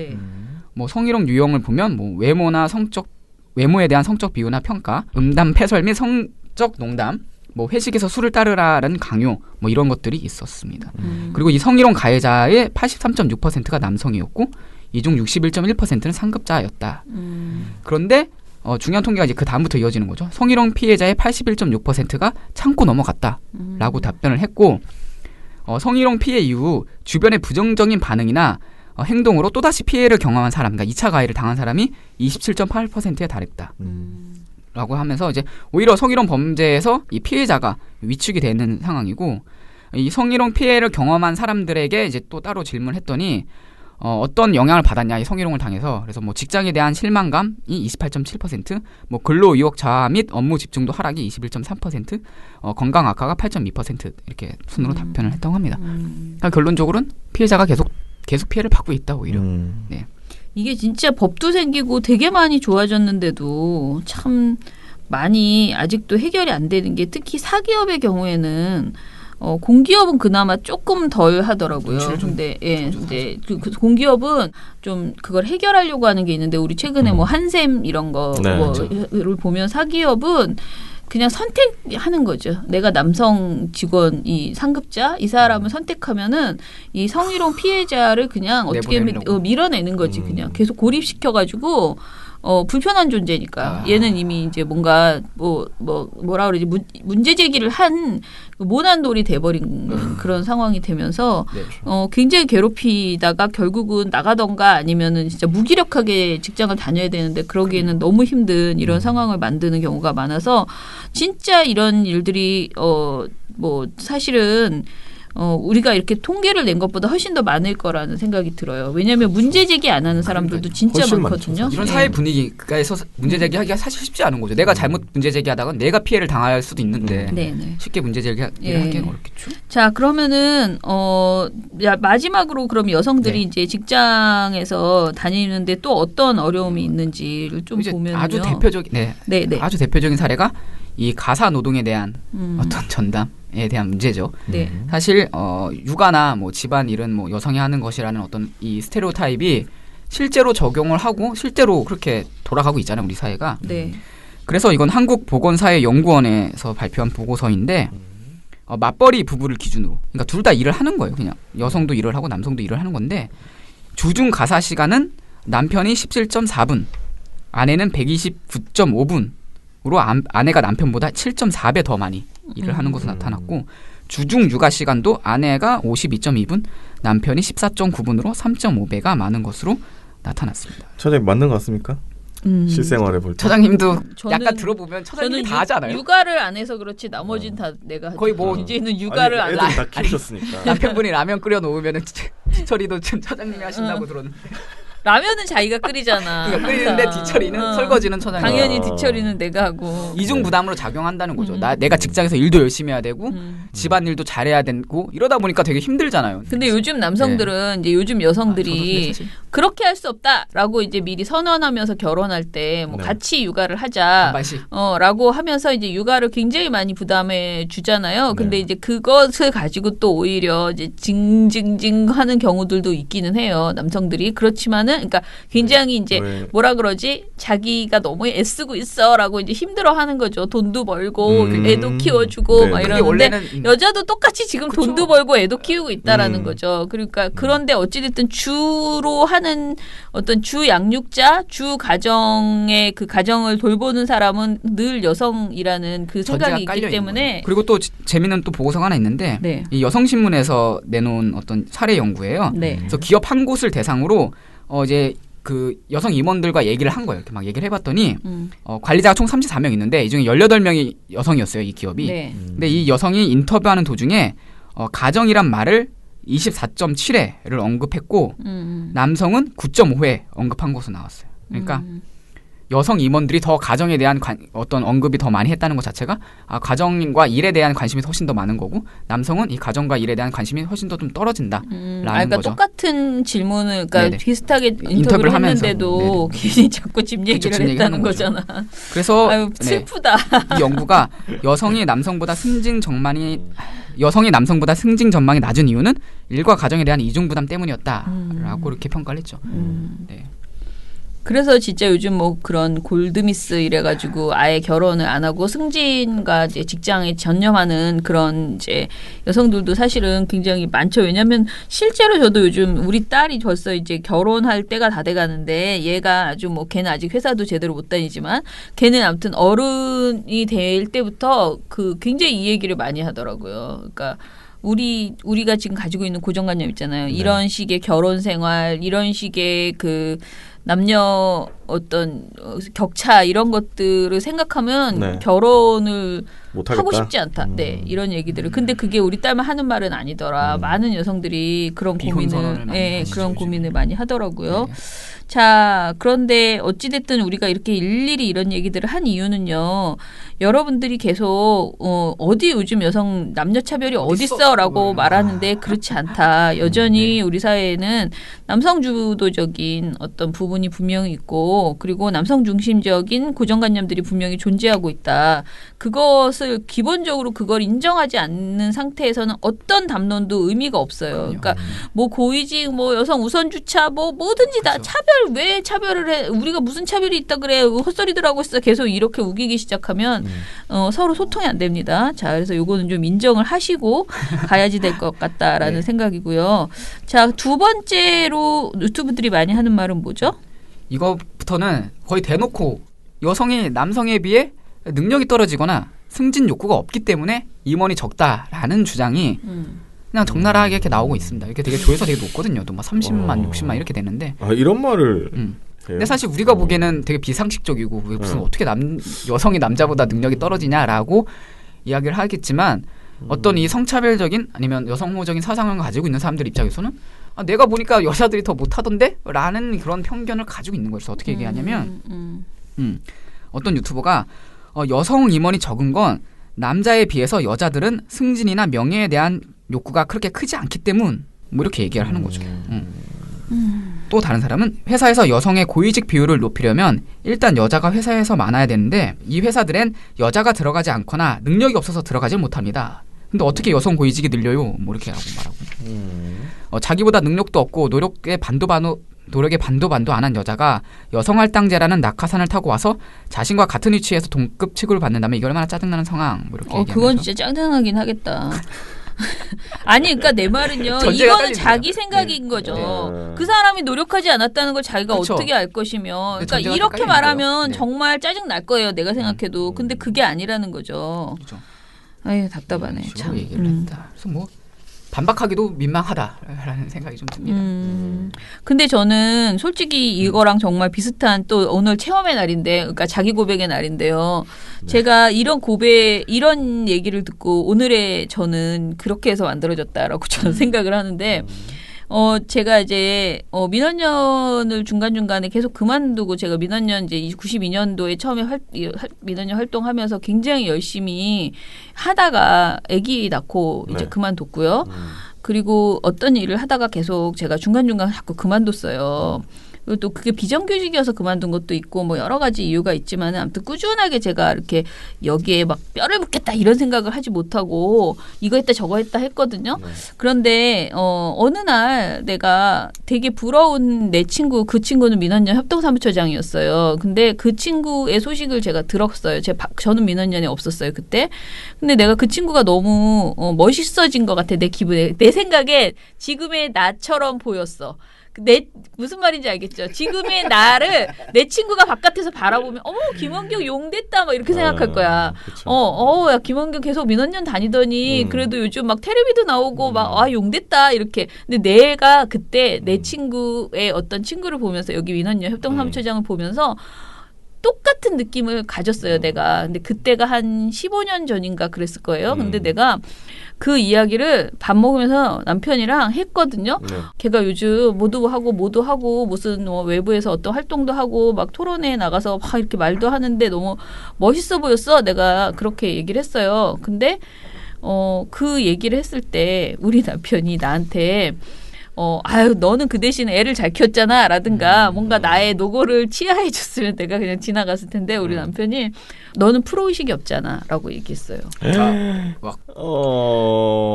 뭐 성희롱 유형을 보면 뭐 외모에 대한 성적 비유나 평가, 음담 패설 및 성적 농담, 뭐 회식에서 술을 따르라는 강요, 뭐 이런 것들이 있었습니다. 그리고 이 성희롱 가해자의 83.6%가 남성이었고 이 중 61.1%는 상급자였다. 그런데 중요한 통계가 이제 그 다음부터 이어지는 거죠. 성희롱 피해자의 81.6%가 참고 넘어갔다라고 답변을 했고 성희롱 피해 이후 주변의 부정적인 반응이나 행동으로 또다시 피해를 경험한 사람, 그러니까 2차 가해를 당한 사람이 27.8%에 달했다. 라고 하면서 이제 오히려 성희롱 범죄에서 이 피해자가 위축이 되는 상황이고 이 성희롱 피해를 경험한 사람들에게 이제 또 따로 질문했더니 어떤 영향을 받았냐 이 성희롱을 당해서 그래서 뭐 직장에 대한 실망감이 28.7%, 뭐 근로 의욕 저하 및 업무 집중도 하락이 21.3%, 건강 악화가 8.2% 이렇게 순으로 답변을 했다고 합니다. 그러니까 결론적으로는 피해자가 계속 피해를 받고 있다 오히려. 네. 이게 진짜 법도 생기고 되게 많이 좋아졌는데도 참 많이 아직도 해결이 안 되는 게 특히 사기업의 경우에는 공기업은 그나마 조금 덜 하더라고요. 근데 이제 그 공기업은 좀 그걸 해결하려고 하는 게 있는데 우리 최근에 뭐 한샘 이런 거를 보면 사기업은 그냥 선택하는 거죠. 내가 남성 직원 이 상급자 이 사람을 선택하면은 이 성희롱 피해자를 그냥 어떻게 밀어내는 거지. 그냥 계속 고립시켜가지고 불편한 존재니까 얘는 이미 이제 뭔가 뭐라 그러지 문제 제기를 한 모난돌이 돼버린 그런 상황이 되면서 굉장히 괴롭히다가 결국은 나가던가 아니면은 진짜 무기력하게 직장을 다녀야 되는데 그러기에는 너무 힘든 이런 상황을 만드는 경우가 많아서 진짜 이런 일들이 뭐 사실은 우리가 이렇게 통계를 낸 것보다 훨씬 더 많을 거라는 생각이 들어요. 왜냐하면 문제 제기 안 하는 사람들도 진짜 많거든요. 이런 사회 분위기에서 문제 제기하기가 사실 쉽지 않은 거죠. 내가 잘못 문제 제기하다가 내가 피해를 당할 수도 있는데 쉽게 문제 제기하기는 어렵겠죠. 자, 그러면은 마지막으로 그럼 여성들이 이제 직장에서 다니는데 또 어떤 어려움이 있는지를 좀 보면요. 아주 대표적인 사례가 이 가사 노동에 대한 어떤 전담에 대한 문제죠. 사실 육아나 뭐 집안일은 뭐 여성이 하는 것이라는 어떤 이 스테레오타입이 실제로 적용을 하고 실제로 그렇게 돌아가고 있잖아요, 우리 사회가. 그래서 이건 한국보건사회연구원에서 발표한 보고서인데 맞벌이 부부를 기준으로, 그러니까 둘 다 일을 하는 거예요. 그냥 여성도 일을 하고 남성도 일을 하는 건데 주중 가사 시간은 남편이 17.4분, 아내는 129.5분. 으로 아내가 남편보다 7.4배 더 많이 일을 하는 것으로 나타났고 주중 육아 시간도 아내가 52.2분, 남편이 14.9분으로 3.5배가 많은 것으로 나타났습니다. 차장님 맞는 것 같습니까? 실생활에 볼 때. 처장님도 저는- 약간 들어보면 처장님이 다 하지 않아요? 육아를 안 해서 그렇지 나머지는 다 내가 하죠. 거의 뭐- 이제는 육아를 아니, 안 애들 해. 다 키우셨으니까. 남편분이 라면 끓여 놓으면 뒤처리도 지금 처장님이 하신다고 들었는데 라면은 자기가 끓이잖아. 그러니까 끓이는데 항상. 뒤처리는 설거지는 처장님. 당연히 뒤처리는 내가 하고. 이중 부담으로 작용한다는 거죠. 내가 직장에서 일도 열심히 해야 되고 집안일도 잘해야 되고 이러다 보니까 되게 힘들잖아요. 근데 요즘 남성들은 이제 요즘 저도 여성들이 근데 사실 그렇게 할 수 없다라고 이제 미리 선언하면서 결혼할 때 뭐 네. 같이 육아를 하자. 반반씩. 라고 하면서 이제 육아를 굉장히 많이 부담해 주잖아요. 근데 이제 그것을 가지고 또 오히려 이제 징징징 하는 경우들도 있기는 해요. 남성들이. 그렇지만은 그러니까 굉장히 이제 왜? 뭐라 그러지? 자기가 너무 애쓰고 있어라고 이제 힘들어 하는 거죠. 돈도 벌고 애도 키워주고 네. 막 그게 이러는데 원래는 여자도 똑같이 지금 그쵸. 돈도 벌고 애도 키우고 있다라는 거죠. 그러니까 그런데 어찌됐든 주로 하는 어떤 주 양육자, 주 가정의 그 가정을 돌보는 사람은 늘 여성이라는 그 전제가 생각이 깔려 있기 있는 때문에 거죠. 그리고 또 재미있는 또 보고서가 하나 있는데 네. 이 여성신문에서 내놓은 어떤 사례 연구예요. 네. 그래서 기업 한 곳을 대상으로 이제 그 여성 임원들과 얘기를 한 거예요. 이렇게 막 얘기를 해봤더니 관리자가 총 34명 있는데 이 중에 18명이 여성이었어요. 이 기업이. 네. 근데 이 여성이 인터뷰하는 도중에 가정이란 말을 24.7회를 언급했고 남성은 9.5회 언급한 것으로 나왔어요. 그러니까 여성 임원들이 더 가정에 대한 어떤 언급이 더 많이 했다는 것 자체가 가정과 일에 대한 관심이 훨씬 더 많은 거고 남성은 이 가정과 일에 대한 관심이 훨씬 더 좀 떨어진다라는 그러니까 거죠. 똑같은 질문을 그러니까 네네. 비슷하게 인터뷰를 인터뷰를 하면서. 했는데도 괜히 자꾸 집 얘기를 집 얘기하는 했다는 거죠. 거잖아. 그래서 아유 네, 슬프다. 이 연구가 여성이 남성보다 승진 전망이 낮은 이유는 일과 가정에 대한 이중 부담 때문이었다라고 이렇게 평가를 했죠. 네. 그래서 진짜 요즘 뭐 그런 골드미스 이래가지고 아예 결혼을 안 하고 승진과 이제 직장에 전념하는 그런 이제 여성들도 사실은 굉장히 많죠. 왜냐하면 실제로 저도 요즘 우리 딸이 벌써 이제 결혼할 때가 다 돼가는데 얘가 아주 뭐 걔는 아직 회사도 제대로 못 다니지만 걔는 아무튼 어른이 될 때부터 그 굉장히 이 얘기를 많이 하더라고요. 그러니까 우리가 지금 가지고 있는 고정관념 있잖아요. 이런 식의 결혼 생활, 이런 식의 그 남녀 어떤 격차 이런 것들을 생각하면 네. 결혼을 못하겠다. 하고 싶지 않다. 네, 이런 얘기들을. 근데 그게 우리 딸만 하는 말은 아니더라. 많은 여성들이 그런 비혼선언을 고민을, 많이 예, 하시죠, 그런 요즘. 고민을 많이 하더라고요. 네. 자, 그런데 어찌됐든 우리가 이렇게 일일이 이런 얘기들을 한 이유는요. 여러분들이 계속 어디 요즘 여성 남녀 차별이 어딨어라고 말하는데 그렇지 않다. 여전히 우리 사회에는 남성 주도적인 어떤 부분이 분명히 있고 그리고 남성 중심적인 고정관념들이 분명히 존재하고 있다. 그것을 기본적으로 그걸 인정하지 않는 상태에서는 어떤 담론도 의미가 없어요. 그러니까 뭐 고위직, 뭐 여성 우선 주차, 뭐 뭐든지 다 차별 왜 차별을 해? 우리가 무슨 차별이 있다 그래? 헛소리들 하고 있어. 계속 이렇게 우기기 시작하면 서로 소통이 안 됩니다. 자, 그래서 요거는 좀 인정을 하시고 가야지 될 것 같다라는 네. 생각이고요. 자, 두 번째로 유튜브들이 많이 하는 말은 뭐죠? 이거부터는 거의 대놓고 여성이 남성에 비해 능력이 떨어지거나 승진 욕구가 없기 때문에 임원이 적다라는 주장이 그냥 적나라하게 이렇게 나오고 있습니다. 이렇게 되게 조회수 되게 높거든요. 또 막 30만, 60만 이렇게 되는데. 이런 말을 해요? 근데 사실 우리가 보기에는 되게 비상식적이고 왜 무슨 어떻게 여성이 남자보다 능력이 떨어지냐라고 이야기를 하겠지만 어떤 이 성차별적인 아니면 여성호적인 사상을 가지고 있는 사람들 입장에서는 내가 보니까 여자들이 더 못하던데? 라는 그런 편견을 가지고 있는 거였어. 어떻게 얘기하냐면 어떤 유튜버가 여성 임원이 적은 건 남자에 비해서 여자들은 승진이나 명예에 대한 욕구가 그렇게 크지 않기 때문 뭐 이렇게 얘기를 하는 거죠. 또 다른 사람은 회사에서 여성의 고위직 비율을 높이려면 일단 여자가 회사에서 많아야 되는데 이 회사들엔 여자가 들어가지 않거나 능력이 없어서 들어가질 못합니다. 근데 어떻게 여성 고위직이 늘려요? 뭐 이렇게 하고 말하고 자기보다 능력도 없고 노력에 반도 반도 안 한 여자가 여성할당제라는 낙하산을 타고 와서 자신과 같은 위치에서 동급 취급을 받는다면 이게 얼마나 짜증나는 상황 뭐 이렇게 얘기하면서 그건 진짜 짜증나긴 하겠다. 아니, 그러니까 내 말은요. 전제가 이거는 깔리네요. 자기 생각인 거죠. 그 사람이 노력하지 않았다는 걸 자기가 그렇죠. 어떻게 알 것이며. 네, 그러니까 전제가 이렇게 깔리는 말하면 거예요. 네. 정말 짜증 날 거예요. 내가 생각해도. 근데 그게 아니라는 거죠. 그렇죠. 아유, 답답하네. 식으로 참. 얘기를 했다. 그래서 뭐 반박하기도 민망하다라는 생각이 좀 듭니다. 근데 저는 솔직히 이거랑 정말 비슷한 또 오늘 체험의 날인데, 그러니까 자기 고백의 날인데요. 제가 이런 얘기를 듣고 오늘의 저는 그렇게 해서 만들어졌다라고 저는 생각을 하는데, 제가 이제 민원연을 중간중간에 계속 그만두고 제가 민원연 이제 92년도에 처음에 민원연 활동하면서 굉장히 열심히 하다가 아기 낳고 이제 그만뒀고요. 그리고 어떤 일을 하다가 계속 제가 중간중간 자꾸 그만뒀어요. 그리고 또 그게 비정규직이어서 그만둔 것도 있고 뭐 여러 가지 이유가 있지만 아무튼 꾸준하게 제가 이렇게 여기에 막 뼈를 묻겠다 이런 생각을 하지 못하고 이거 했다 저거 했다 했거든요. 그런데 어느 날 내가 되게 부러운 내 친구, 그 친구는 민원연 협동사무처장이었어요. 근데 그 친구의 소식을 제가 들었어요. 저는 민원연에 없었어요 그때. 근데 내가 그 친구가 너무 멋있어진 것 같아 내 기분에. 내 생각에 지금의 나처럼 보였어. 무슨 말인지 알겠죠? 지금의 나를 내 친구가 바깥에서 바라보면 어머 김원경 용됐다 막 이렇게 생각할 거야. 야 김원경 계속 민원연 다니더니 그래도 요즘 막 텔레비도 나오고 막 용됐다 이렇게. 근데 내가 그때 내 친구의 어떤 친구를 보면서 여기 민원연 협동사무처장을 보면서 똑같은 느낌을 가졌어요, 내가. 근데 그때가 한 15년 전인가 그랬을 거예요. 근데 내가 그 이야기를 밥 먹으면서 남편이랑 했거든요. 걔가 요즘 모두 하고 무슨 외부에서 어떤 활동도 하고 막 토론회에 나가서 막 이렇게 말도 하는데 너무 멋있어 보였어. 내가 그렇게 얘기를 했어요. 근데 그 얘기를 했을 때 우리 남편이 나한테 너는 그 대신에 애를 잘 키웠잖아 라든가 뭔가 나의 노고를 치하해 줬으면 내가 그냥 지나갔을 텐데 우리 남편이 너는 프로의식이 없잖아 라고 얘기했어요.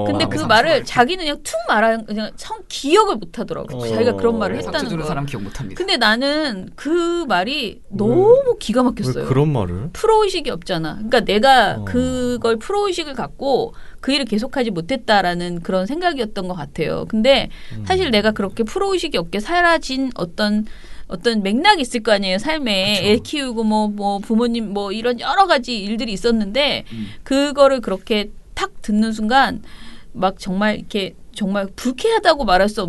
근데 그 말을 자기는 그냥 툭 말하는 그냥 기억을 못 하더라고. 자기가 그런 말을 했다는 들은 거. 사람 기억 못 합니다. 근데 나는 그 말이 너무 기가 막혔어요. 왜 그런 말을? 프로의식이 없잖아. 그러니까 내가 그걸 프로의식을 갖고 그 일을 계속하지 못했다라는 그런 생각이었던 것 같아요. 근데 사실 내가 그렇게 프로의식이 없게 사라진 어떤 맥락이 있을 거 아니에요. 삶에 애 키우고 뭐 부모님 뭐 이런 여러 가지 일들이 있었는데 그거를 그렇게 탁 듣는 순간 막 정말 이렇게 정말 불쾌하다고 말할 수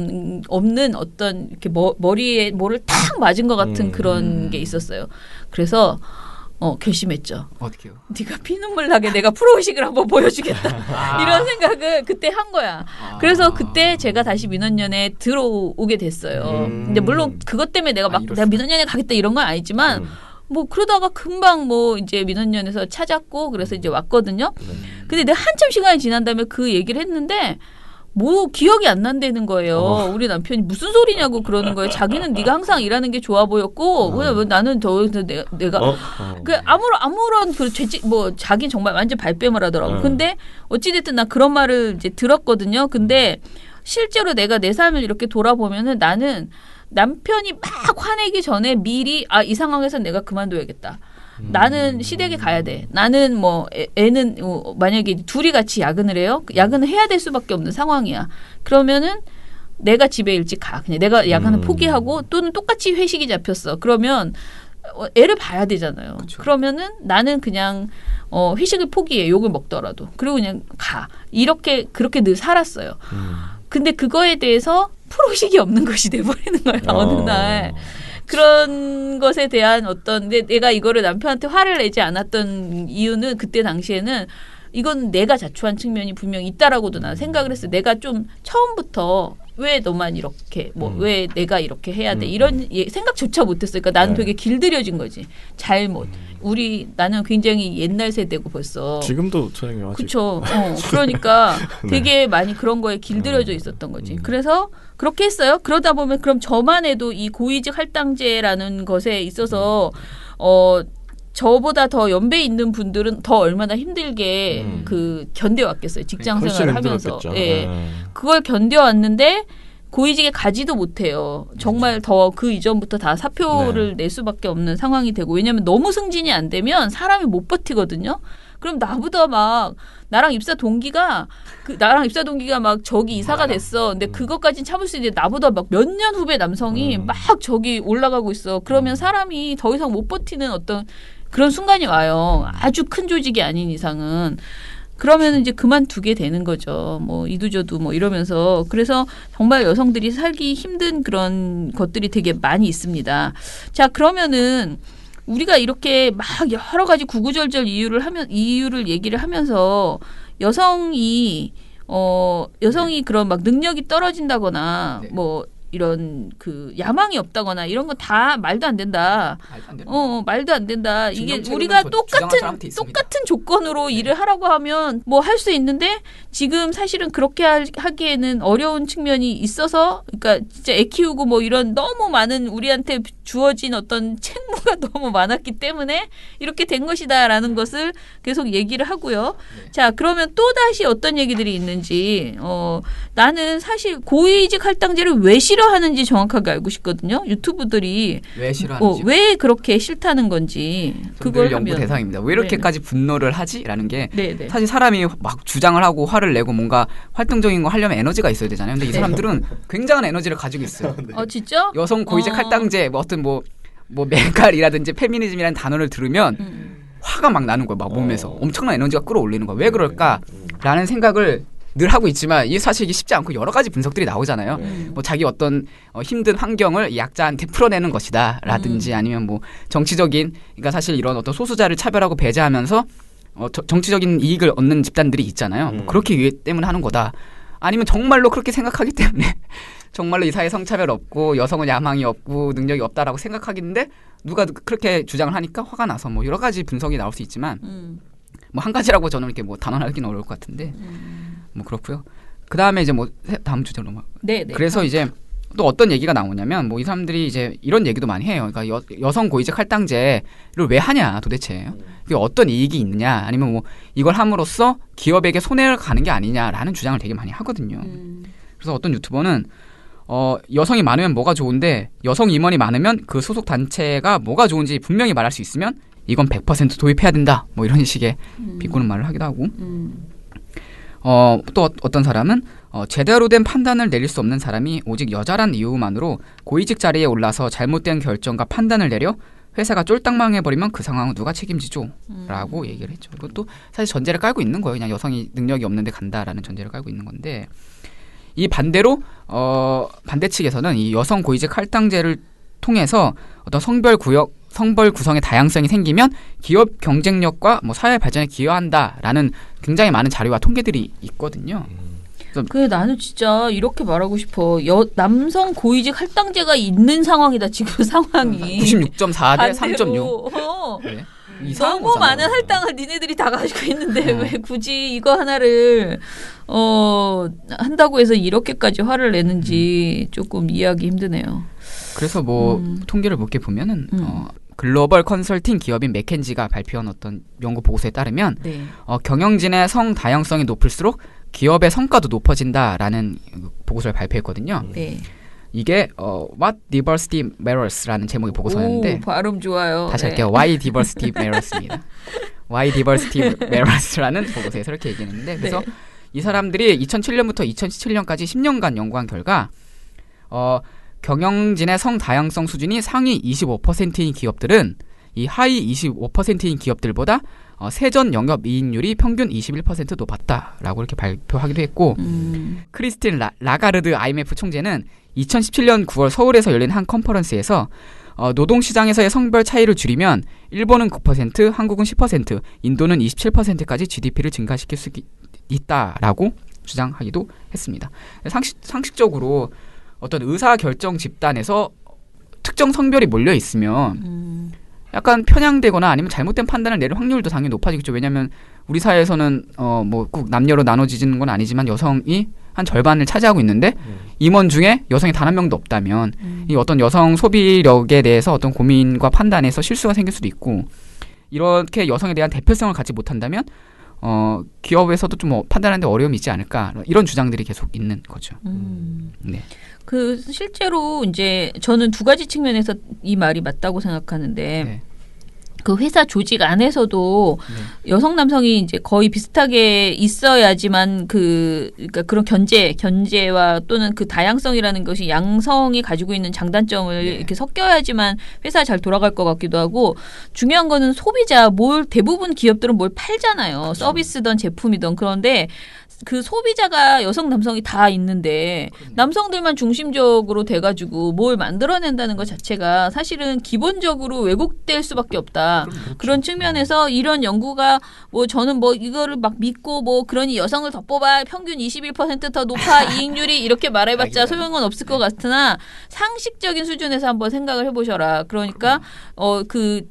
없는 어떤 이렇게 머리에 뭐를 탁 맞은 것 같은 그런 게 있었어요. 그래서 결심했죠. 어떻게요? 네가 피눈물 나게 내가 프로의식을 한번 보여주겠다. 이런 생각을 그때 한 거야. 그래서 그때 제가 다시 민원연에 들어오게 됐어요. 근데 물론 그것 때문에 내가 민원연에 가겠다 이런 건 아니지만 뭐 그러다가 금방 뭐 이제 민원연에서 찾았고 그래서 이제 왔거든요. 근데 내가 한참 시간이 지난 다음에 그 얘기를 했는데 뭐 기억이 안 난다는 거예요. 우리 남편이 무슨 소리냐고 그러는 거예요. 자기는 네가 항상 일하는 게 좋아 보였고 왜 나는 내가 그 아무런 그 죄짓 뭐 자기는 정말 완전 발뺌을 하더라고. 근데 어찌 됐든 나 그런 말을 이제 들었거든요. 근데 실제로 내가 내 삶을 이렇게 돌아보면은 나는 남편이 막 화내기 전에 미리 이 상황에서 내가 그만둬야겠다. 나는 시댁에 가야 돼. 나는 뭐 애는 만약에 둘이 같이 야근을 해요. 야근을 해야 될 수밖에 없는 상황이야. 그러면은 내가 집에 일찍 가. 그냥 내가 야근을 포기하고 또는 똑같이 회식이 잡혔어. 그러면 애를 봐야 되잖아요. 그쵸. 그러면은 나는 그냥 회식을 포기해. 욕을 먹더라도. 그리고 그냥 가. 그렇게 늘 살았어요. 근데 그거에 대해서 프로의식이 없는 것이 돼버리는 거야. 어느 날. 그런 것에 대한 내가 이거를 남편한테 화를 내지 않았던 이유는 그때 당시에는 이건 내가 자초한 측면이 분명히 있다라고도 나는 생각을 했어요. 내가 좀 처음부터 왜 너만 이렇게 왜 내가 이렇게 해야 돼 이런 생각조차 못했어요. 그러니까 나는 되게 길들여진 거지. 잘못. 나는 굉장히 옛날 세대고 벌써. 지금도 저녁에 그렇죠. 그러니까 되게 많이 그런 거에 길들여져 있었던 거지. 그래서 그렇게 했어요. 그러다 보면 그럼 저만 해도 이 고위직 할당제라는 것에 있어서 저보다 더 연배 있는 분들은 더 얼마나 힘들게 견뎌왔겠어요. 직장 생활을 하면서. 예. 그걸 견뎌왔는데 고위직에 가지도 못해요. 정말 더 그 이전부터 다 사표를 낼 수밖에 없는 상황이 되고 왜냐하면 너무 승진이 안 되면 사람이 못 버티거든요. 그럼 나보다 막 나랑 입사 동기가 막 저기 이사가 됐어. 근데 그것까진 참을 수 있는데 나보다 막 몇 년 후배 남성이 막 저기 올라가고 있어. 그러면 사람이 더 이상 못 버티는 어떤 그런 순간이 와요. 아주 큰 조직이 아닌 이상은. 그러면 이제 그만두게 되는 거죠. 뭐 이두저두 뭐 이러면서 그래서 정말 여성들이 살기 힘든 그런 것들이 되게 많이 있습니다. 자, 그러면은 우리가 이렇게 막 여러 가지 구구절절 이유를 얘기를 하면서 여성이 그런 막 능력이 떨어진다거나 네. 뭐 이런 그 야망이 없다거나 이런 건 다 말도 안 된다. 말도 안 된다. 이게 우리가 똑같은 조건으로 일을 하라고 하면 뭐 할 수 있는데 지금 사실은 그렇게 하기에는 어려운 측면이 있어서 그러니까 진짜 애 키우고 뭐 이런 너무 많은 우리한테 주어진 어떤 책무가 너무 많았기 때문에 이렇게 된 것이다라는 것을 계속 얘기를 하고요. 자, 그러면 또 다시 어떤 얘기들이 있는지 나는 사실 고위직 할당제를 왜 싫어하는지 정확하게 알고 싶거든요. 유튜브들이 왜 싫어하는지 왜 그렇게 싫다는 건지 그걸 연구 하면 대상입니다. 왜 이렇게까지 분노를 하지라는 게 네네. 사실 사람이 막 주장을 하고 화를 내고 뭔가 활동적인 거 하려면 에너지가 있어야 되잖아요. 근데 이 사람들은 굉장한 에너지를 가지고 있어요. 진짜? 여성 고위직 할당제 뭐 어떤 뭐 메갈이라든지 페미니즘이라는 단어를 들으면 화가 막 나는 거예요. 막 몸에서 엄청난 에너지가 끌어올리는 거예요. 왜 그럴까라는 생각을 늘 하고 있지만 이 사실 이게 쉽지 않고 여러 가지 분석들이 나오잖아요. 뭐 자기 어떤 힘든 환경을 약자한테 풀어내는 것이다라든지 아니면 뭐 정치적인 그러니까 사실 이런 어떤 소수자를 차별하고 배제하면서 정치적인 이익을 얻는 집단들이 있잖아요. 뭐 그렇게 때문에 하는 거다. 아니면 정말로 그렇게 생각하기 때문에 정말로 이 사회에 성차별 없고 여성은 야망이 없고 능력이 없다라고 생각하겠는데 누가 그렇게 주장을 하니까 화가 나서 뭐 여러 가지 분석이 나올 수 있지만 뭐 한 가지라고 저는 이렇게 뭐 단언하기는 어려울 것 같은데 뭐 그렇고요. 그 다음에 이제 뭐 다음 주제로 넘어. 네. 그래서 이제 또 어떤 얘기가 나오냐면 뭐 이 사람들이 이제 이런 얘기도 많이 해요. 그러니까 여성 고위직 할당제를 왜 하냐 도대체 이게 어떤 이익이 있느냐 아니면 뭐 이걸 함으로써 기업에게 손해를 가는 게 아니냐라는 주장을 되게 많이 하거든요. 그래서 어떤 유튜버는 여성이 많으면 뭐가 좋은데 여성 임원이 많으면 그 소속 단체가 뭐가 좋은지 분명히 말할 수 있으면 이건 100% 도입해야 된다. 뭐 이런 식의 비꼬는 말을 하기도 하고. 또 어떤 사람은 제대로 된 판단을 내릴 수 없는 사람이 오직 여자란 이유만으로 고위직 자리에 올라서 잘못된 결정과 판단을 내려 회사가 쫄딱 망해버리면 그 상황은 누가 책임지죠? 라고 얘기를 했죠. 이것도 사실 전제를 깔고 있는 거예요. 그냥 여성이 능력이 없는데 간다라는 전제를 깔고 있는 건데 이 반대로 반대 측에서는 이 여성 고위직 할당제를 통해서 어떤 성별 구성의 다양성이 생기면 기업 경쟁력과 뭐 사회 발전에 기여한다라는 굉장히 많은 자료와 통계들이 있거든요. 그래 나는 진짜 이렇게 말하고 싶어. 남성 고위직 할당제가 있는 상황이다 지금 상황이. 96.4 대 3.6. 네. 너무 많은 할당을 니네들이 다 가지고 있는데 왜 굳이 이거 하나를 한다고 해서 이렇게까지 화를 내는지 조금 이해하기 힘드네요. 그래서 뭐 통계를 몇 개 보면은 글로벌 컨설팅 기업인 맥켄지가 발표한 어떤 연구 보고서에 따르면 네. 경영진의 성 다양성이 높을수록 기업의 성과도 높아진다라는 보고서를 발표했거든요. 네. 이게 What Diversity Matters라는 제목의 보고서였는데 오, 발음 좋아요. 다시 할게요. Why Diversity Matters입니다. Why Diversity Matters라는 보고서에서 이렇게 얘기했는데 그래서 네. 이 사람들이 2007년부터 2017년까지 10년간 연구한 결과 경영진의 성 다양성 수준이 상위 25%인 기업들은 이 하위 25%인 기업들보다 세전 영업 이익률이 평균 21% 높았다라고 이렇게 발표하기도 했고 크리스틴 라가르드 IMF 총재는 2017년 9월 서울에서 열린 한 컨퍼런스에서 노동시장에서의 성별 차이를 줄이면 일본은 9%, 한국은 10%, 인도는 27%까지 GDP를 증가시킬 수 있다라고 주장하기도 했습니다. 상식적으로 어떤 의사결정 집단에서 특정 성별이 몰려 있으면 약간 편향되거나 아니면 잘못된 판단을 내릴 확률도 당연히 높아지겠죠. 왜냐하면 우리 사회에서는 뭐 꼭 남녀로 나눠지는 건 아니지만 여성이 한 절반을 차지하고 있는데 임원 중에 여성이 단 한 명도 없다면 이 어떤 여성 소비력에 대해서 어떤 고민과 판단에서 실수가 생길 수도 있고 이렇게 여성에 대한 대표성을 갖지 못한다면 기업에서도 좀 판단하는데 어려움이 있지 않을까 이런 주장들이 계속 있는 거죠. 네. 실제로 이제 저는 두 가지 측면에서 이 말이 맞다고 생각하는데 네. 그 회사 조직 안에서도 여성 남성이 이제 거의 비슷하게 있어야지만 그러니까 그런 견제와 또는 그 다양성이라는 것이 양성이 가지고 있는 장단점을 이렇게 섞여야지만 회사가 잘 돌아갈 것 같기도 하고 중요한 거는 소비자 대부분 기업들은 뭘 팔잖아요. 서비스든 제품이든 그런데 그 소비자가 여성 남성이 다 있는데 남성들만 중심적으로 돼가지고 뭘 만들어낸다는 것 자체가 사실은 기본적으로 왜곡될 수밖에 없다. 그런 측면에서 이런 연구가 뭐 저는 뭐 이거를 막 믿고 뭐 그러니 여성을 더 뽑아 평균 21% 더 높아 이익률이 이렇게 말해봤자 소용은 없을 것 같으나 상식적인 수준에서 한번 생각을 해보셔라. 그러니까 그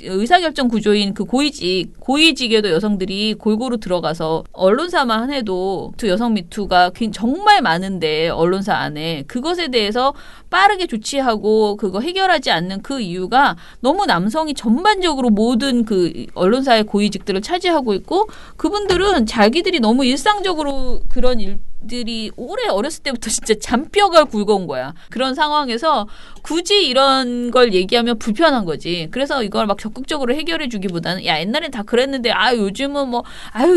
의사결정 구조인 그 고위직에도 여성들이 골고루 들어가서 언론사만 해도 여성 미투가 정말 많은데 언론사 안에 그것에 대해서 빠르게 조치하고 그거 해결하지 않는 그 이유가 너무 남성이 전반적으로 모든 그 언론사의 고위직들을 차지하고 있고 그분들은 자기들이 너무 일상적으로 그런 일들이 오래 어렸을 때부터 진짜 잔뼈가 굵어온 거야. 그런 상황에서 굳이 이런 걸 얘기하면 불편한 거지. 그래서 이걸 막 적극적으로 해결해 주기보다는 야 옛날엔 다 그랬는데 요즘은 뭐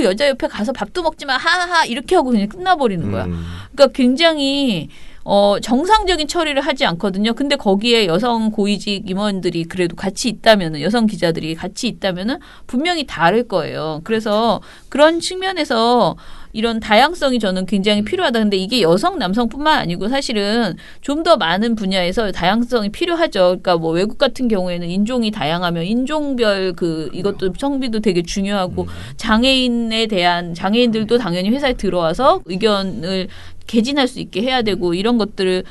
여자 옆에 가서 밥도 먹지 마 하하하 이렇게 하고 그냥 끝나버리는 거야. 그러니까 굉장히 정상적인 처리를 하지 않거든요. 근데 거기에 여성 고위직 임원들이 그래도 같이 있다면은 여성 기자들이 같이 있다면은 분명히 다를 거예요. 그래서 그런 측면에서 이런 다양성이 저는 굉장히 필요하다. 근데 이게 여성, 남성뿐만 아니고 사실은 좀 더 많은 분야에서 다양성이 필요하죠. 그러니까 뭐 외국 같은 경우에는 인종이 다양하면 인종별 이것도 성비도 되게 중요하고 장애인들도 당연히 회사에 들어와서 의견을 개진할 수 있게 해야 되고 이런 것들을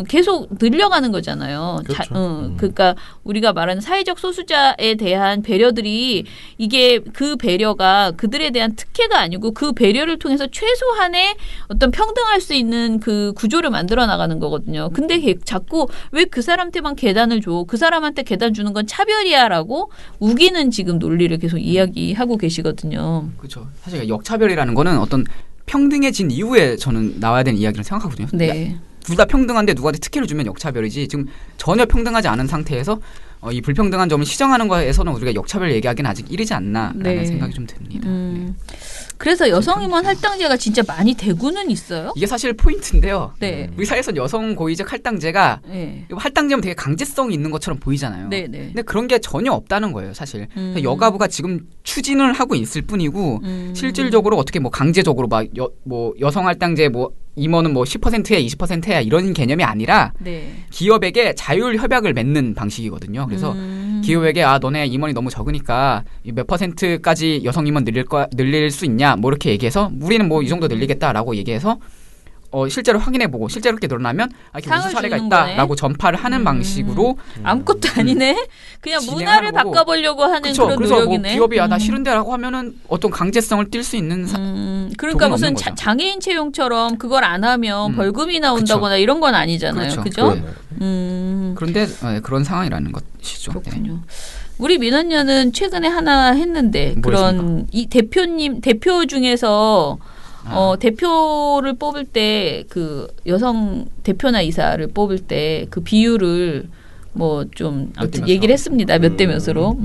계속 늘려가는 거잖아요. 그렇죠. 그러니까 우리가 말하는 사회적 소수자에 대한 배려들이 이게 그 배려가 그들에 대한 특혜가 아니고 그 배려를 통해서 최소한의 어떤 평등할 수 있는 그 구조를 만들어 나가는 거거든요. 근데 자꾸 왜 그 사람한테만 계단을 줘? 그 사람한테 계단 주는 건 차별이야라고 우기는 지금 논리를 계속 이야기하고 계시거든요. 그렇죠. 사실 역차별이라는 거는 어떤 평등해진 이후에 저는 나와야 되는 이야기를 생각하거든요. 네. 둘 다 평등한데 누구한테 특혜를 주면 역차별이지 지금 전혀 평등하지 않은 상태에서 이 불평등한 점을 시정하는 거에서는 우리가 역차별 얘기하기는 아직 이르지 않나라는 생각이 좀 듭니다. 네. 그래서 여성 임원 할당제가 진짜 많이 되고는 있어요? 이게 사실 포인트인데요. 네. 우리 사회에서 여성 고위직 할당제가 할당제면 되게 강제성이 있는 것처럼 보이잖아요. 네. 근데 그런 게 전혀 없다는 거예요, 사실. 여가부가 지금 추진을 하고 있을 뿐이고 실질적으로 어떻게 뭐 강제적으로 여성 할당제 임원은 10%야 20%야 이런 개념이 아니라 기업에게 자율 협약을 맺는 방식이거든요. 그래서 기업에게 너네 임원이 너무 적으니까 몇 %까지 여성 임원 늘릴 수 있냐 뭐 이렇게 얘기해서 우리는 이 정도 늘리겠다라고 얘기해서 실제로 확인해보고 실제로 그렇게 늘어나면 이렇게 우수 사례가 있다라고 전파를 하는 방식으로 아무것도 아니네. 그냥 문화를 바꿔보려고 하는 그런 그래서 노력이네. 기업이 나 싫은데라고 하면은 어떤 강제성을 띌 수 있는 그러니까 무슨 장애인 채용처럼 그걸 안 하면 벌금이 나온다거나 이런 건 아니잖아요. 그죠? 그런데 그런 상황이라는 것이죠. 그렇군요. 우리 민원연은 최근에 하나 했는데 그런 이 대표 중에서 대표를 뽑을 때 그 여성 대표나 이사를 뽑을 때 그 비율을 좀 아무튼 얘기를 했습니다. 몇 대 몇으로.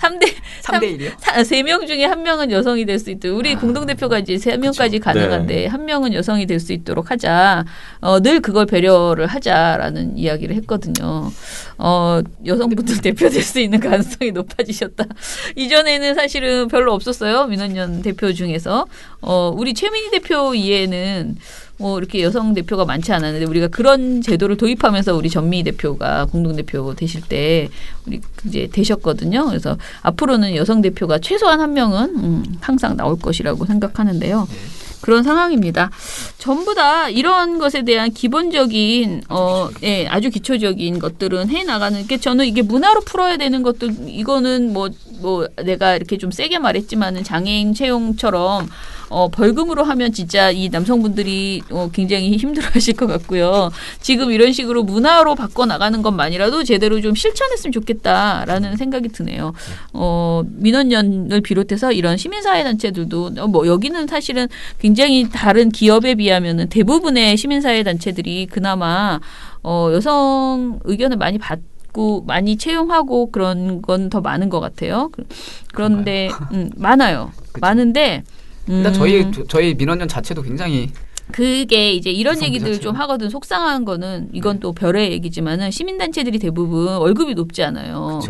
3대 1이요? 3명 중에 1명은 여성이 될 수 있도록 우리 공동대표가 이제 3명까지 가능한데 1명은 여성이 될 수 있도록 하자. 늘 그걸 배려를 하자라는 이야기를 했거든요. 여성분들 대표될 수 있는 가능성이 높아지셨다. 이전에는 사실은 별로 없었어요. 민원연 대표 중에서. 우리 최민희 대표 이외에는 이렇게 여성 대표가 많지 않았는데 우리가 그런 제도를 도입하면서 우리 전미희 대표가 공동대표 되실 때 우리 이제 되셨거든요. 그래서 앞으로는 여성 대표가 최소한 1명은 항상 나올 것이라고 생각하는데요. 그런 상황입니다. 전부 다 이런 것에 대한 기본적인 아주 기초적인 것들은 해 나가는 게 저는 이게 문화로 풀어야 되는 것들 이거는 내가 이렇게 좀 세게 말했지만은 장애인 채용처럼 벌금으로 하면 진짜 이 남성분들이 굉장히 힘들어하실 것 같고요. 지금 이런 식으로 문화로 바꿔 나가는 것만이라도 제대로 좀 실천했으면 좋겠다라는 생각이 드네요. 민원연을 비롯해서 이런 시민사회단체들도 여기는 사실은 굉장히 다른 기업에 비하면은 대부분의 시민사회단체들이 그나마 여성 의견을 많이 있고 많이 채용하고 그런 건 더 많은 것 같아요. 그런데 많아요. 그쵸. 많은데 일단 저희 민원연 자체도 굉장히 그게 이제 이런 구성비 얘기들 자체가. 좀 하거든. 속상한 거는 이건 또 별의 얘기지만은 시민단체들이 대부분 월급이 높지 않아요.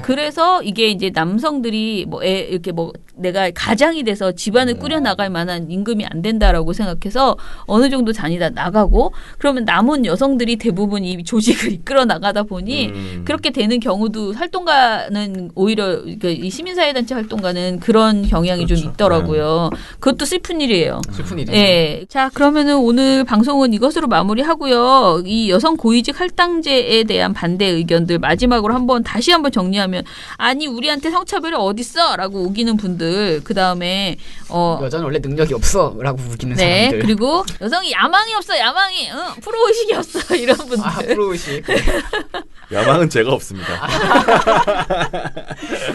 그래서 이게 이제 남성들이 뭐 이렇게 뭐 내가 가장이 돼서 집안을 꾸려 나갈 만한 임금이 안 된다라고 생각해서 어느 정도 다니다 나가고 그러면 남은 여성들이 대부분 이 조직을 이끌어 나가다 보니 그렇게 되는 경우도 활동가는 오히려 그러니까 이 시민사회단체 활동가는 그런 경향이 좀 있더라고요. 그것도 슬픈 일이에요. 슬픈 일이죠. 예. 자, 그러면은 오늘 방송은 이것으로 마무리하고요. 이 여성 고위직 할당제에 대한 반대 의견들 마지막으로 다시 한번 정리하면 아니 우리한테 성차별이 어딨어? 라고 우기는 분들 그다음에 여자는 원래 능력이 없어라고 우기는 네, 사람들. 그리고 여성이 야망이 없어. 야망이. 프로의식이 없어. 이런 분들. 프로의식. 야망은 제가 없습니다.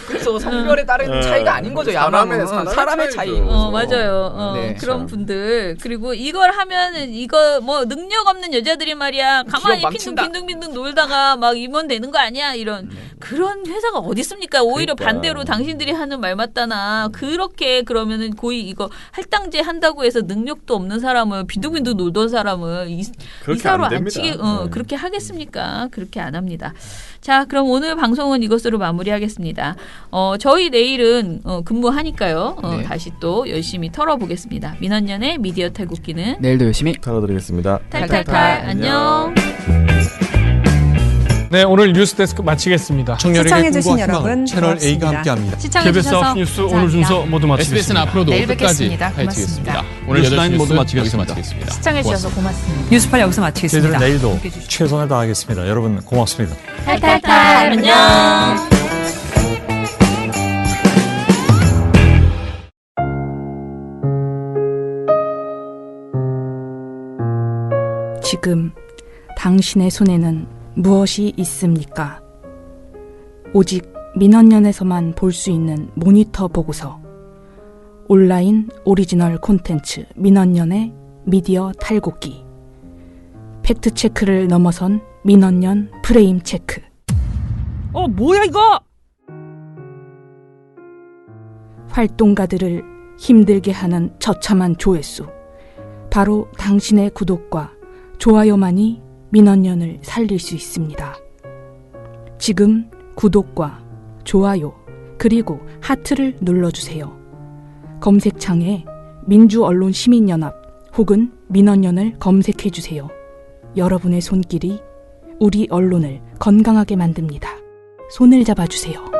그렇죠. 성별에 따른 차이가 아닌 거죠. 야망은 사람의 차이. 맞아요. 네. 그런 분들. 그리고 이걸 하면은 이거 뭐 능력 없는 여자들이 말이야 가만히 빈둥빈둥 놀다가 막 임원 되는 거 아니야 이런 그런 회사가 어디 있습니까? 오히려 반대로 당신들이 하는 말 맞다나 그렇게 그러면은 고이 이거 할당제 한다고 해서 능력도 없는 사람을 빈둥빈둥 놀던 사람을 이사로 앉히게 그렇게 하겠습니까? 그렇게 안 합니다. 자, 그럼 오늘 방송은 이것으로 마무리하겠습니다. 저희 내일은 근무하니까요. 네. 다시 또 열심히 털어보겠습니다. 민원연의 미디어 탈곡기는 내일도 열심히 털어드리겠습니다. 탈탈탈 안녕. 네, 오늘 뉴스데스크 마치겠습니다. 시청해주신 청년에게 꿈과 여러분 희망을 채널 A가 고맙습니다. 함께합니다. 시청해주셔서 KBS 9뉴스 오늘 순서 모두 마치겠습니다. SBS는 앞으로도 내일 끝까지 뵙겠습니다. 파헤치겠습니다. 고맙습니다. 오늘 8시 뉴스라인 모두 뉴스 마치겠습니다. 여기서 마치겠습니다. 시청해주셔서 고맙습니다. 뉴스팔 여기서 마치겠습니다. 저희들은 내일도 최선을 다하겠습니다. 여러분 고맙습니다. 탈탈탈 안녕. 지금 당신의 손에는 무엇이 있습니까? 오직 민원연에서만 볼 수 있는 모니터 보고서. 온라인 오리지널 콘텐츠 민원연의 미디어 탈곡기. 팩트체크를 넘어선 민원연 프레임 체크. 뭐야 이거? 활동가들을 힘들게 하는 처참한 조회수. 바로 당신의 구독과 좋아요만이 민원연을 살릴 수 있습니다. 지금 구독과 좋아요 그리고 하트를 눌러주세요. 검색창에 민주언론시민연합 혹은 민원연을 검색해주세요. 여러분의 손길이 우리 언론을 건강하게 만듭니다. 손을 잡아주세요.